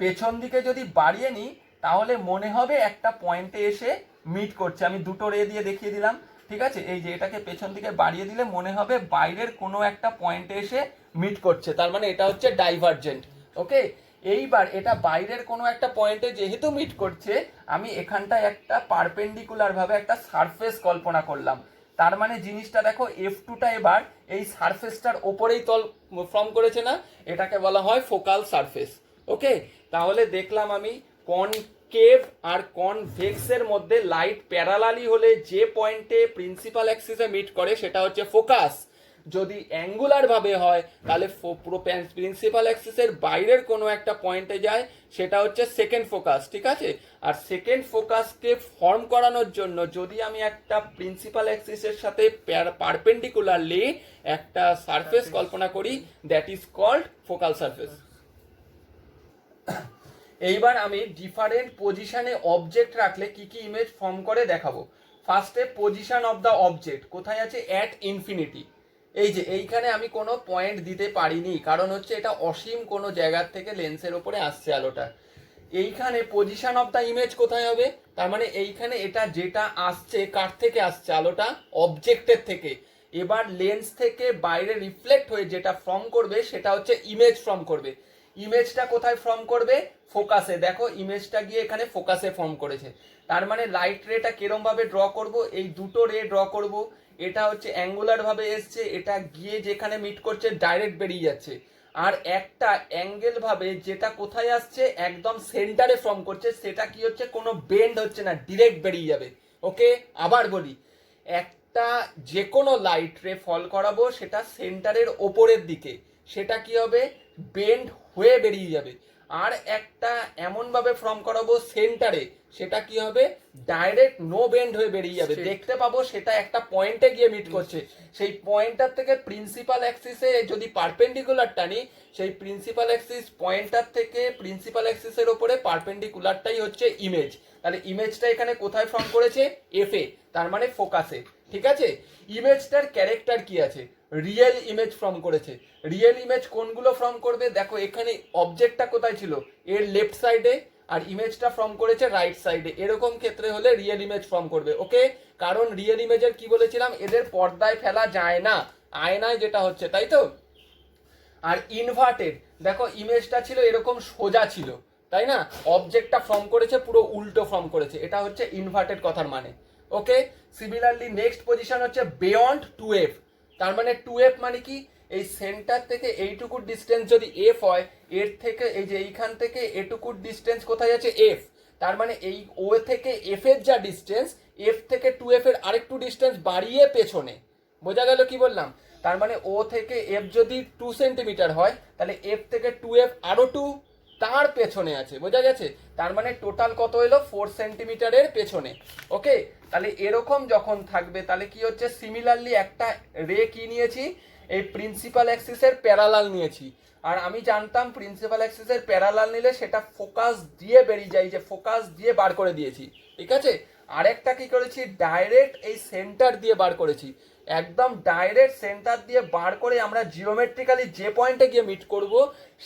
পেছন দিকে যদি বাড়িয়ে নিই তাহলে মনে হবে একটা পয়েন্টে এসে মিট করছে। আমি দুটো রে দিয়ে দেখিয়ে দিলাম, ঠিক আছে? এই যে এটাকে পেছন দিকে বাড়িয়ে দিলে মনে হবে বাইরের কোনো একটা পয়েন্টে এসে মিট করছে, তার মানে এটা হচ্ছে ডাইভার্জেন্ট। ওকে, এইবার এটা বাইরের কোনো একটা পয়েন্টে যেহেতু মিট করছে, আমি এখানটায় একটা পারপেন্ডিকুলার ভাবে একটা সারফেস কল্পনা করলাম। তার মানে জিনিসটা দেখো, F2টা এবার এই সারফেসটার ওপরেই তল ফর্ম করেছে না, এটাকে বলা হয় ফোকাল সারফেস। ওকে, তাহলে দেখলাম আমি কনকেভ আর কনভেক্সের মধ্যে লাইট প্যারালালি হলে যে পয়েন্টে প্রিন্সিপাল অ্যাক্সিসে মিট করে সেটা হচ্ছে ফোকাস। যদি অ্যাঙ্গুলার ভাবে হয় তাহলে পুরো প্রিন্সিপাল অ্যাক্সিসের বাইরের কোনো একটা পয়েন্টে যায়, সেটা হচ্ছে সেকেন্ড ফোকাস। ঠিক আছে, আর সেকেন্ড ফোকাসকে ফর্ম করানোর জন্য যদি আমি একটা প্রিন্সিপাল অ্যাক্সিসের সাথে পারপেন্ডিকুলারলি একটা সারফেস কল্পনা করি, that is called focal surface. এইবার আমি ডিফারেন্ট পজিশনে অবজেক্ট রাখলে কি কি ইমেজ ফর্ম করে দেখাবো। ফার্স্টে পজিশন অফ দ্য অবজেক্ট কোথায় আছে, অ্যাট ইনফিনিটি। এই যে এইখানে আমি কোনো পয়েন্ট দিতে পারিনি, কারণ হচ্ছে এটা অসীম কোনো জায়গার থেকে লেন্সের ওপরে আসছে আলোটা। এইখানে পজিশন অফ দ্য ইমেজ কোথায় হবে, তার মানে এইখানে এটা যেটা আসছে কার থেকে আসছে, আলোটা অবজেক্টের থেকে। এবার লেন্স থেকে বাইরে রিফ্লেক্ট হয়ে যেটা ফর্ম করবে সেটা হচ্ছে ইমেজ ফর্ম করবে। ইমেজটা কোথায় ফর্ম করবে, ফোকাসে। দেখো ইমেজটা গিয়ে এখানে ফোকাসে ফর্ম করেছে। তার মানে লাইট রেটা কিরম ভাবে ড্র করব, এই দুটো রে ড্র করব। এটা হচ্ছে অ্যাঙ্গুলার ভাবে এসছে, এটা গিয়ে যেখানে মিট করছে ডাইরেক্ট বেরিয়ে যাচ্ছে। আর একটা অ্যাঙ্গেল ভাবে যেটা কোথায় আসছে, একদম সেন্টারে ফর্ম করছে, সেটা কি হচ্ছে, কোনো বেন্ড হচ্ছে না, ডিরেক্ট বেরিয়ে যাবে। ওকে, আবার বলি, একটা যে কোনো লাইট রে ফল করাবো সেটা সেন্টারের ওপরের দিকে, সেটা কি হবে, বেন্ড হয়ে বেরিয়ে যাবে। আর একটা এমন ভাবে ফর্ম করাবো সেন্টারে, সেটা কি হবে, ডাইরেক্ট নো বেন্ড হয়ে বেরিয়ে যাবে। দেখতে পাবো সেটা একটা পয়েন্টে গিয়ে মিট করছে, সেই পয়েন্টার থেকে প্রিন্সিপাল অ্যাক্সিসে যদি পারপেন্ডিকুলার টানি, সেই প্রিন্সিপাল অ্যাক্সিস পয়েন্টার থেকে প্রিন্সিপাল অ্যাক্সিসের ওপরে পারপেন্ডিকুলারটাই হচ্ছে ইমেজ। তাহলে ইমেজটা এখানে কোথায় ফর্ম করেছে, এফ এ, তার মানে ফোকাসে। ঠিক আছে, ইমেজটার ক্যারেক্টার কি আছে, রিয়েল ইমেজ ফর্ম করেছে। রিয়েল ইমেজ কোনগুলো ফর্ম করবে, দেখো এখানে অবজেক্টটা কোথায় ছিল, এর লেফট সাইডে, আর ইমেজটা ফর্ম করেছে রাইট সাইডে। এরকম ক্ষেত্রে হলে রিয়েল ইমেজ ফর্ম করবে। ওকে, কারণ রিয়েল ইমেজের কি বলেছিলাম, এদের পর্দায় ফেলা যায় না, আয়নায় যেটা হচ্ছে, তাই তো। আর ইনভার্টেড, দেখো ইমেজটা ছিল এরকম সোজা ছিল, তাই না, অবজেক্টটা ফর্ম করেছে পুরো উল্টো ফর্ম করেছে, এটা হচ্ছে ইনভার্টেড কথার মানে। ওকে, সিমিলারলি নেক্সট পজিশন হচ্ছে বিয়ন্ড 2f। তার মানে 2f মানে কি, এই সেন্টার থেকে এইটুকু ডিস্টেন্স যদি f হয়, এর থেকে এই যে এইখান থেকে এটুকু ডিস্টেন্স কোথায় আছে, f। তার মানে এই ও থেকে f এর যা ডিস্টেন্স, f থেকে 2f এর আরেকটু ডিস্টেন্স বাড়িয়ে পেছনে। বোঝা গেল কি বললাম? তার মানে ও থেকে এফ যদি 2 সেন্টিমিটার হয়, তাহলে এফ থেকে 2f আরো 2 তার পেছনে আছে। বোঝা গেছে? তার মানে টোটাল কত হলো, 4 সেন্টিমিটারের পেছনে। ওকে, তাহলে এরকম যখন থাকবে তাহলে কি হচ্ছে, সিমিলারলি একটা রে কি নিয়েছি, এই প্রিন্সিপাল অ্যাক্সিসের প্যারালাল নিয়েছি। আর আমি জানতাম প্রিন্সিপাল অ্যাক্সিসের প্যারালাল নিলে সেটা ফোকাস দিয়ে বেরিয়ে যায়, যে ফোকাস দিয়ে বার করে দিয়েছি। ঠিক আছে, আরেকটা কি করেছি, ডাইরেক্ট এই সেন্টার দিয়ে বার করেছি। একদম ডাইরেক্ট সেন্টার দিয়ে বার করে আমরা জিওমেট্রিক্যালি যে পয়েন্টে গিয়ে মিট করব,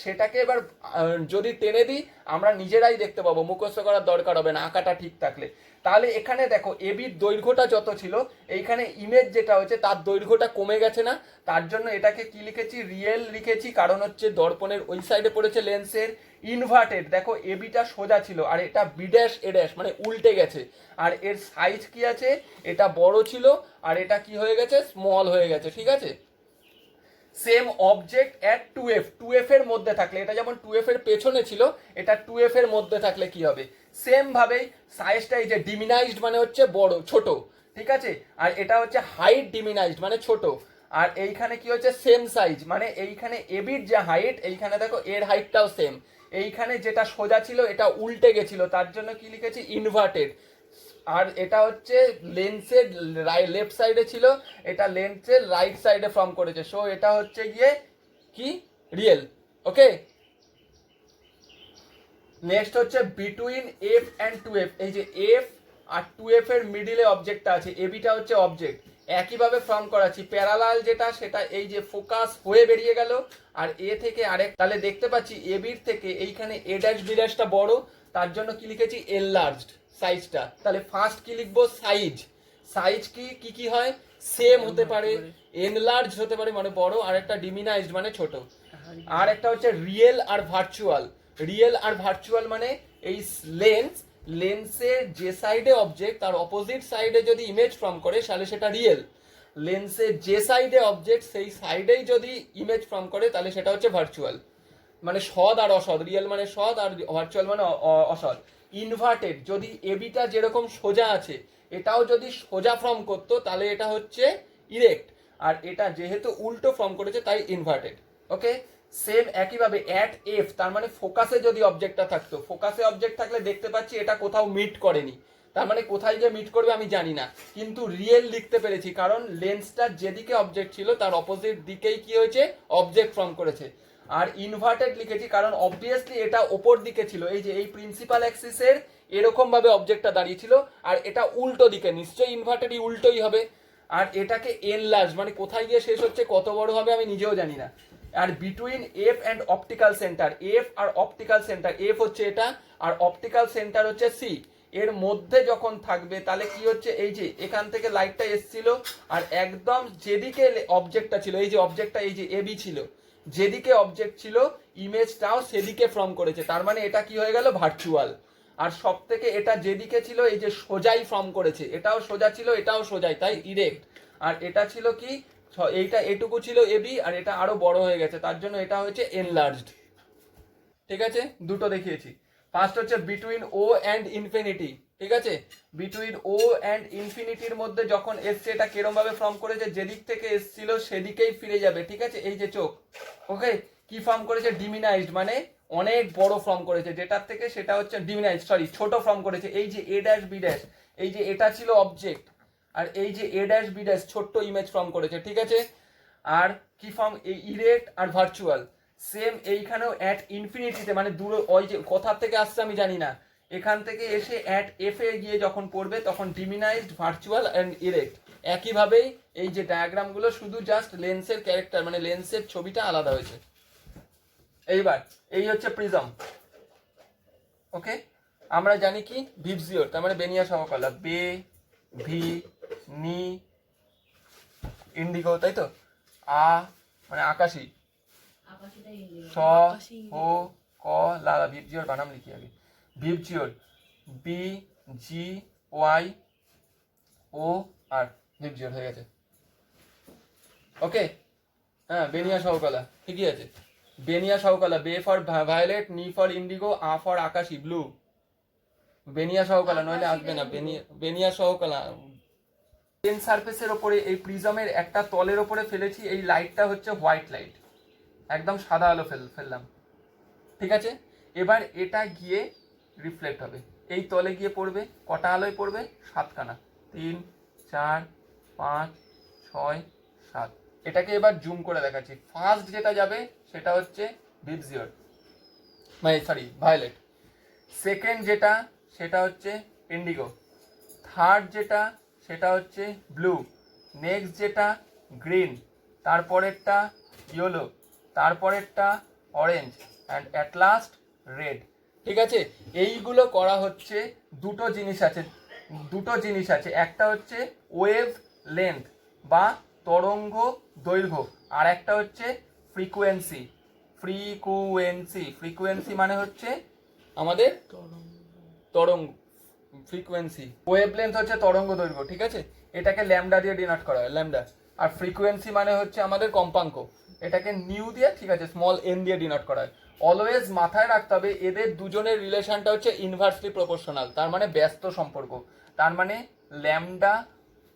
সেটাকে এবার যদি টেনে দিই আমরা নিজেরাই দেখতে পাবো, মুখস্থ করার দরকার হবে না, আঁকাটা ঠিক থাকলে। তাহলে এখানে দেখো এবির দৈর্ঘ্যটা যত ছিল, এইখানে ইমেজ যেটা হচ্ছে তার দৈর্ঘ্যটা কমে গেছে না? তার জন্য এটাকে কি লিখেছি, রিয়েল লিখেছি, কারণ হচ্ছে দর্পণের ওই সাইডে পড়েছে লেন্সের ইনভার্টেড। দেখো এবিটা সোজা ছিল আর এটা বি ড্যাশ এ ড্যাশ মানে উল্টে গেছে, আর এর সাইজ কি আছে, এটা বড় ছিল আর এটা কি হয়ে গেছে, স্মল হয়ে গেছে, ঠিক আছে। Same object at 2f, 2f এর মধ্যে থাকলে, এটা যেমন 2f এর পেছনে ছিল, এটা 2f এর মধ্যে থাকলে কি হবে, সেম ভাবেই সাইজটা এই যে ডিমিনাইজড মানে হচ্ছে বড় ছোট, ঠিক আছে, আর এটা হচ্ছে হাইট ডিমিনাইজড মানে ছোট, আর এইখানে কি হচ্ছে সেম সাইজ, মানে এইখানে এবির যে হাইট, এইখানে দেখো এর হাইটটাও সেম, এইখানে যেটা সোজা ছিল এটা উল্টে গেছিল, তার জন্য কি লিখেছি, ইনভার্টেড। আর এটা হচ্ছে লেন্সের লেফট সাইডে ছিল, এটা লেন্সের রাইট সাইডে ফর্ম করেছে, সো এটা হচ্ছে গিয়ে কি, রিয়েল। ওকে, নেক্সট হচ্ছে বিটুইন এফ অ্যান্ড 2f, এই যে এফ আর 2f এর মিডিলে অবজেক্টটা আছে, এবিটা হচ্ছে অবজেক্ট, একইভাবে ফর্ম করাচ্ছি, প্যারালাল যেটা সেটা এই যে ফোকাস হয়ে বেরিয়ে গেল, আর এ থেকে আরেক, তাহলে দেখতে পাচ্ছি এবির থেকে এইখানে এ ড্যাশ বি ড্যাশটা বড়, তার জন্য কি লিখেছি, এনলার্জড সাইজটা। তাহলে ফার্স্ট কি লিখবো, সাইজ, সাইজ কি কি কি হয়, সেম হতে পারে, এনলার্জ হতে পারে মানে বড়, আর একটা ডিমিনাইজড মানে ছোট, আর একটা হচ্ছে রিয়েল আর ভার্চুয়াল। রিয়েল আর ভার্চুয়াল মানে এই লেন্সের যে সাইডে অবজেক্ট তার অপোজিট সাইডে যদি ইমেজ ফর্ম করে তাহলে সেটা রিয়েল, লেন্সের যে সাইডে অবজেক্ট সেই সাইডেই যদি ইমেজ ফর্ম করে তাহলে সেটা হচ্ছে ভার্চুয়াল, মানে সৎ আর অসৎ, রিয়েল মানে সৎ আর ভার্চুয়াল মানে অসৎ। ইনভার্টেড, যদি এবিটা যেরকম সোজা আছে এটাও যদি সোজা ফর্ম করতো তাহলে এটা হচ্ছে ইরেক্ট, আর এটা যেহেতু উল্টো ফর্ম করেছে তাই ইনভার্টেড। ওকে, সেম একইভাবে অ্যাট এফ, তার মানে ফোকাসে যদি অবজেক্টটা থাকতো, ফোকাসে অবজেক্ট থাকলে দেখতে পাচ্ছি এটা কোথাও মিট করেনি, তার মানে কোথায় যে মিট করবে আমি জানি না, কিন্তু রিয়েল লিখতে পেরেছি কারণ লেন্সটার যেদিকে অবজেক্ট ছিল তার অপোজিট দিকেই কি হয়েছে, অবজেক্ট ফর্ম করেছে। আর ইনভার্টেড লিখেছি কারণ অবভিয়াসলি এটা ওপর দিকে ছিল, এই যে এই প্রিন্সিপাল অ্যাক্সিসের এরকম ভাবে অবজেক্টটা দাঁড়িয়েছিল, আর এটা উল্টো দিকে, নিশ্চয়ই ইনভার্টেডই উল্টোই হবে। আর এটাকে এনলার্জ মানে কোথায় গিয়ে শেষ হচ্ছে, কত বড় হবে আমি নিজেও জানি না। আর between F and optical centre, F আর অপটিক্যাল সেন্টার, এফ হচ্ছে এটা আর অপটিক্যাল সেন্টার হচ্ছে সি, এর মধ্যে যখন থাকবে তাহলে কি হচ্ছে, এই যে এখান থেকে লাইটটা এসছিল আর একদম যেদিকে অবজেক্টটা ছিল, এই যে অবজেক্টটা এই যে এবি ছিল, যেদিকে অবজেক্ট ছিল ইমেজটাও সেদিকে ফর্ম করেছে, তার মানে এটা কি হয়ে গেল, ভার্চুয়াল। আর সব থেকে এটা যেদিকে ছিল এই যে সোজাই ফর্ম করেছে, এটাও সোজা ছিল এটাও সোজাই, তাই ইরেক্ট। আর এটা ছিল কি, এইটা এটুকু ছিল এবি আর এটা আরো বড় হয়ে গেছে, তার জন্য এটা হচ্ছে এনলার্জড। ঠিক আছে, দুটো দেখিয়েছি। ফার্স্ট হচ্ছে বিটুইন ও অ্যান্ড ইনফিনিটি, ঠিক আছে, বিটুইন ও অ্যান্ড ইনফিনিটির মধ্যে যখন এসছে এটা কিরম ভাবে ফর্ম করেছে, যেদিক থেকে এসছিল সেদিকেই ফিরে যাবে, ঠিক আছে, এই যে চোখ। ওকে, কি ফর্ম করেছে, ডিমিনাইজড মানে অনেক বড় ফর্ম করেছে, যেটার থেকে সেটা হচ্ছে ডিমিনাইজড, সরি ছোট ফর্ম করেছে, এই যে এ ড্যাশ বি ড্যাশ, এই যে এটা ছিল অবজেক্ট আর এই যে এ ড্যাশ বি ড্যাশ ছোট্ট ইমেজ ফর্ম করেছে, ঠিক আছে। আর কি ফর্ম, এই ইরেক্ট আর ভার্চুয়াল, সেম এইখানেও অ্যাট ইনফিনিটিতে মানে দূর, ওই যে কোথা থেকে আসছে আমি জানি না, এখান থেকে এসে অ্যাট এফ এ গিয়ে যখন পড়বে তখন ডিমিনাইজড, ভার্চুয়াল অ্যান্ড ইরেক্ট। একইভাবেই এই যে ডায়াগ্রামগুলো শুধু জাস্ট লেন্সের ক্যারেক্টার মানে লেন্সের ছবিটা আলাদা হয়েছে। এইবার এই হচ্ছে প্রিজম। ওকে, আমরা জানি কি ভিবজিওর, তার মানে বেনিয়া সহকলা, বে ভি নি ইন্ডিগো, তাই তো, আ মানে আকাশী, স ও ক লা, ভিবজিওর বানাম লিখি আগে, ভিবজিওর বি জি ওয়াই ও আর, ভিবজিওর হয়ে গেছে। ওকে, হ্যাঁ বেনিয়া সহকলা ঠিকই আছে, বেনিয়া সহকলা, বে ফর ভায়োলেট, নি ফর ইন্ডিগো, আ ফর আকাশী ব্লু, বেনিয়া সহকলা, নইলে আসবে না, বেনিয়া সহকলা। পেন সারফেসের ওপরে এই প্রিজমের একটা তলের ওপরে ফেলেছি, এই লাইটটা হচ্ছে হোয়াইট লাইট, একদম সাদা আলো ফেললাম, ঠিক আছে। এবার এটা গিয়ে রিফ্লেক্ট হবে, এই তলে গিয়ে পড়বে, কটা আলোয় পড়বে, 7খানা, 3 4 5 6 7। এটাকে এবার জুম করে দেখাচ্ছি। ফার্স্ট যেটা যাবে সেটা হচ্ছে ভিবজিওর মানে সরি ভায়োলেট, সেকেন্ড যেটা সেটা হচ্ছে ইন্ডিগো, থার্ড যেটা সেটা হচ্ছে ব্লু, নেক্সট যেটা গ্রিন, তারপরেরটা ইয়েলো, তারপরেরটা orange and at last red, ঠিক আছে। এইগুলো করা হচ্ছে, দুটো জিনিস আছে, দুটো জিনিস আছে, একটা হচ্ছে ওয়েভ লেন্থ বা তরঙ্গ দৈর্ঘ্য, আর একটা হচ্ছে ফ্রিকোয়েন্সি। ফ্রিকোয়েন্সি মানে হচ্ছে আমাদের তরঙ্গ, ফ্রিকোয়েন্সি। ওয়েভ লেন্থ হচ্ছে তরঙ্গ দৈর্ঘ্য, ঠিক আছে, এটাকে ল্যামডা দিয়ে ডিনোট করা হয়, ল্যামডা। আর ফ্রিকোয়েন্সি মানে হচ্ছে আমাদের কম্পাঙ্ক, এটাকে নিউ দিয়ে, ঠিক আছে, স্মল এন দিয়ে ডিনোট করা হয়। অলওয়েজ মাথায় রাখতে হবে এদের দুজনের রিলেশনটা হচ্ছে ইনভার্সলি প্রপোর্শনাল, তার মানে ব্যস্ত সম্পর্ক। তার মানে lambda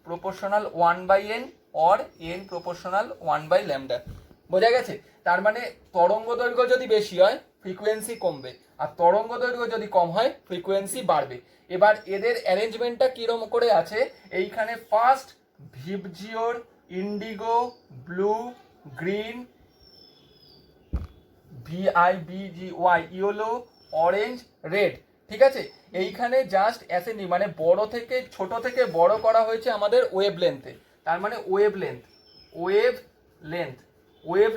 proportional 1/n or n proportional 1/λ। বোঝা গেছে? তার মানে তরঙ্গ দৈর্ঘ্য যদি বেশি হয় ফ্রিকোয়েন্সি কমবে, আর তরঙ্গ দৈর্ঘ্য যদি কম হয় ফ্রিকোয়েন্সি বাড়বে। এবার এদের অ্যারেঞ্জমেন্টটা কিরকম করে আছে, এইখানে first VIBGYOR, indigo, blue, green, VIBGY, yellow, orange, red, ঠিক আছে। এইখানে জাস্ট অ্যাসেন্ডিং মানে বড় থেকে ছোট থেকে বড় করা হয়েছে আমাদের ওয়েভ লেন্থে। তার মানে ওয়েভ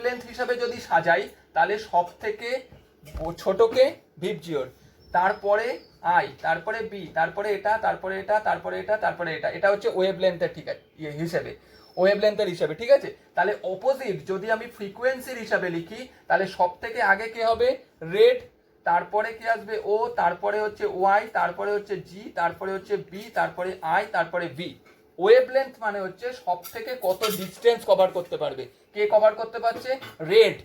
লেন্থ হিসাবে যদি সাজাই তাহলে সব থেকে ছোটকে ভিবজিওর, তারপরে আই, তারপরে বি, তারপরে এটা, তারপরে এটা, তারপরে এটা, তারপরে এটা, এটা হচ্ছে ওয়েভ লেন্থের, ঠিক আছে, হিসেবে, ওয়েভ লেন্থের হিসাবে, ঠিক আছে। তাহলে অপোজিট যদি আমি ফ্রিকোয়েন্সির হিসাবে লিখি তাহলে সব থেকে আগে কে হবে, রেড, তারপরে কি আসবে ও, তারপরে হচ্ছে ওয়াই, তারপরে হচ্ছে জি, তারপরে হচ্ছে বি, তারপরে আই, তারপরে ভি। ওয়েভ লেন্থ মানে হচ্ছে সব থেকে কত ডিস্টেন্স কভার করতে পারবে, কে কভার করতে পারছে, রেড।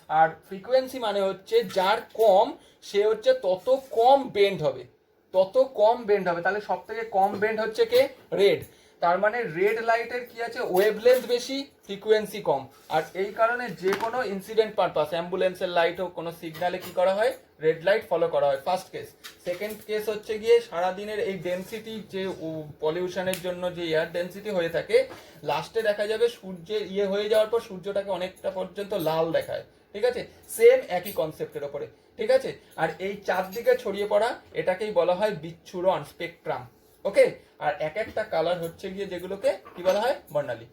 আর ফ্রিকোয়েন্সি মানে হচ্ছে যার কম সে হচ্ছে তত কম বেন্ড হবে, তাহলে সব থেকে কম বেন্ড হচ্ছে কে, রেড। তার মানে রেড লাইটের কি আছে, ওয়েভ লেন্থ বেশি, ফ্রিকোয়েন্সি কম। আর এই কারণে যে কোনো ইনসিডেন্ট পারপাস, অ্যাম্বুলেন্সের লাইট হোক, কোনো সিগনালে কি করা হয়, রেড লাইট ফলো করা হয়, ফার্স্ট কেস। সেকেন্ড কেস হচ্ছে গিয়ে সারাদিনের এই ডেনসিটি, যে পলিউশনের জন্য যে এয়ার ডেনসিটি হয়ে থাকে, লাস্টে দেখা যাবে সূর্যের হয়ে যাওয়ার পর সূর্যটাকে অনেকটা পর্যন্ত লাল দেখায়, ঠিক আছে, সেম একই কনসেপ্টের ওপরে, ঠিক আছে। আর এই চারদিকে ছড়িয়ে পড়া এটাকেই বলা হয় বিচ্ছুরণ, স্পেকট্রাম, ওকে। আর এক একটা কালার হচ্ছে গিয়ে যেগুলোকে কি বলা হয়, বর্ণালী।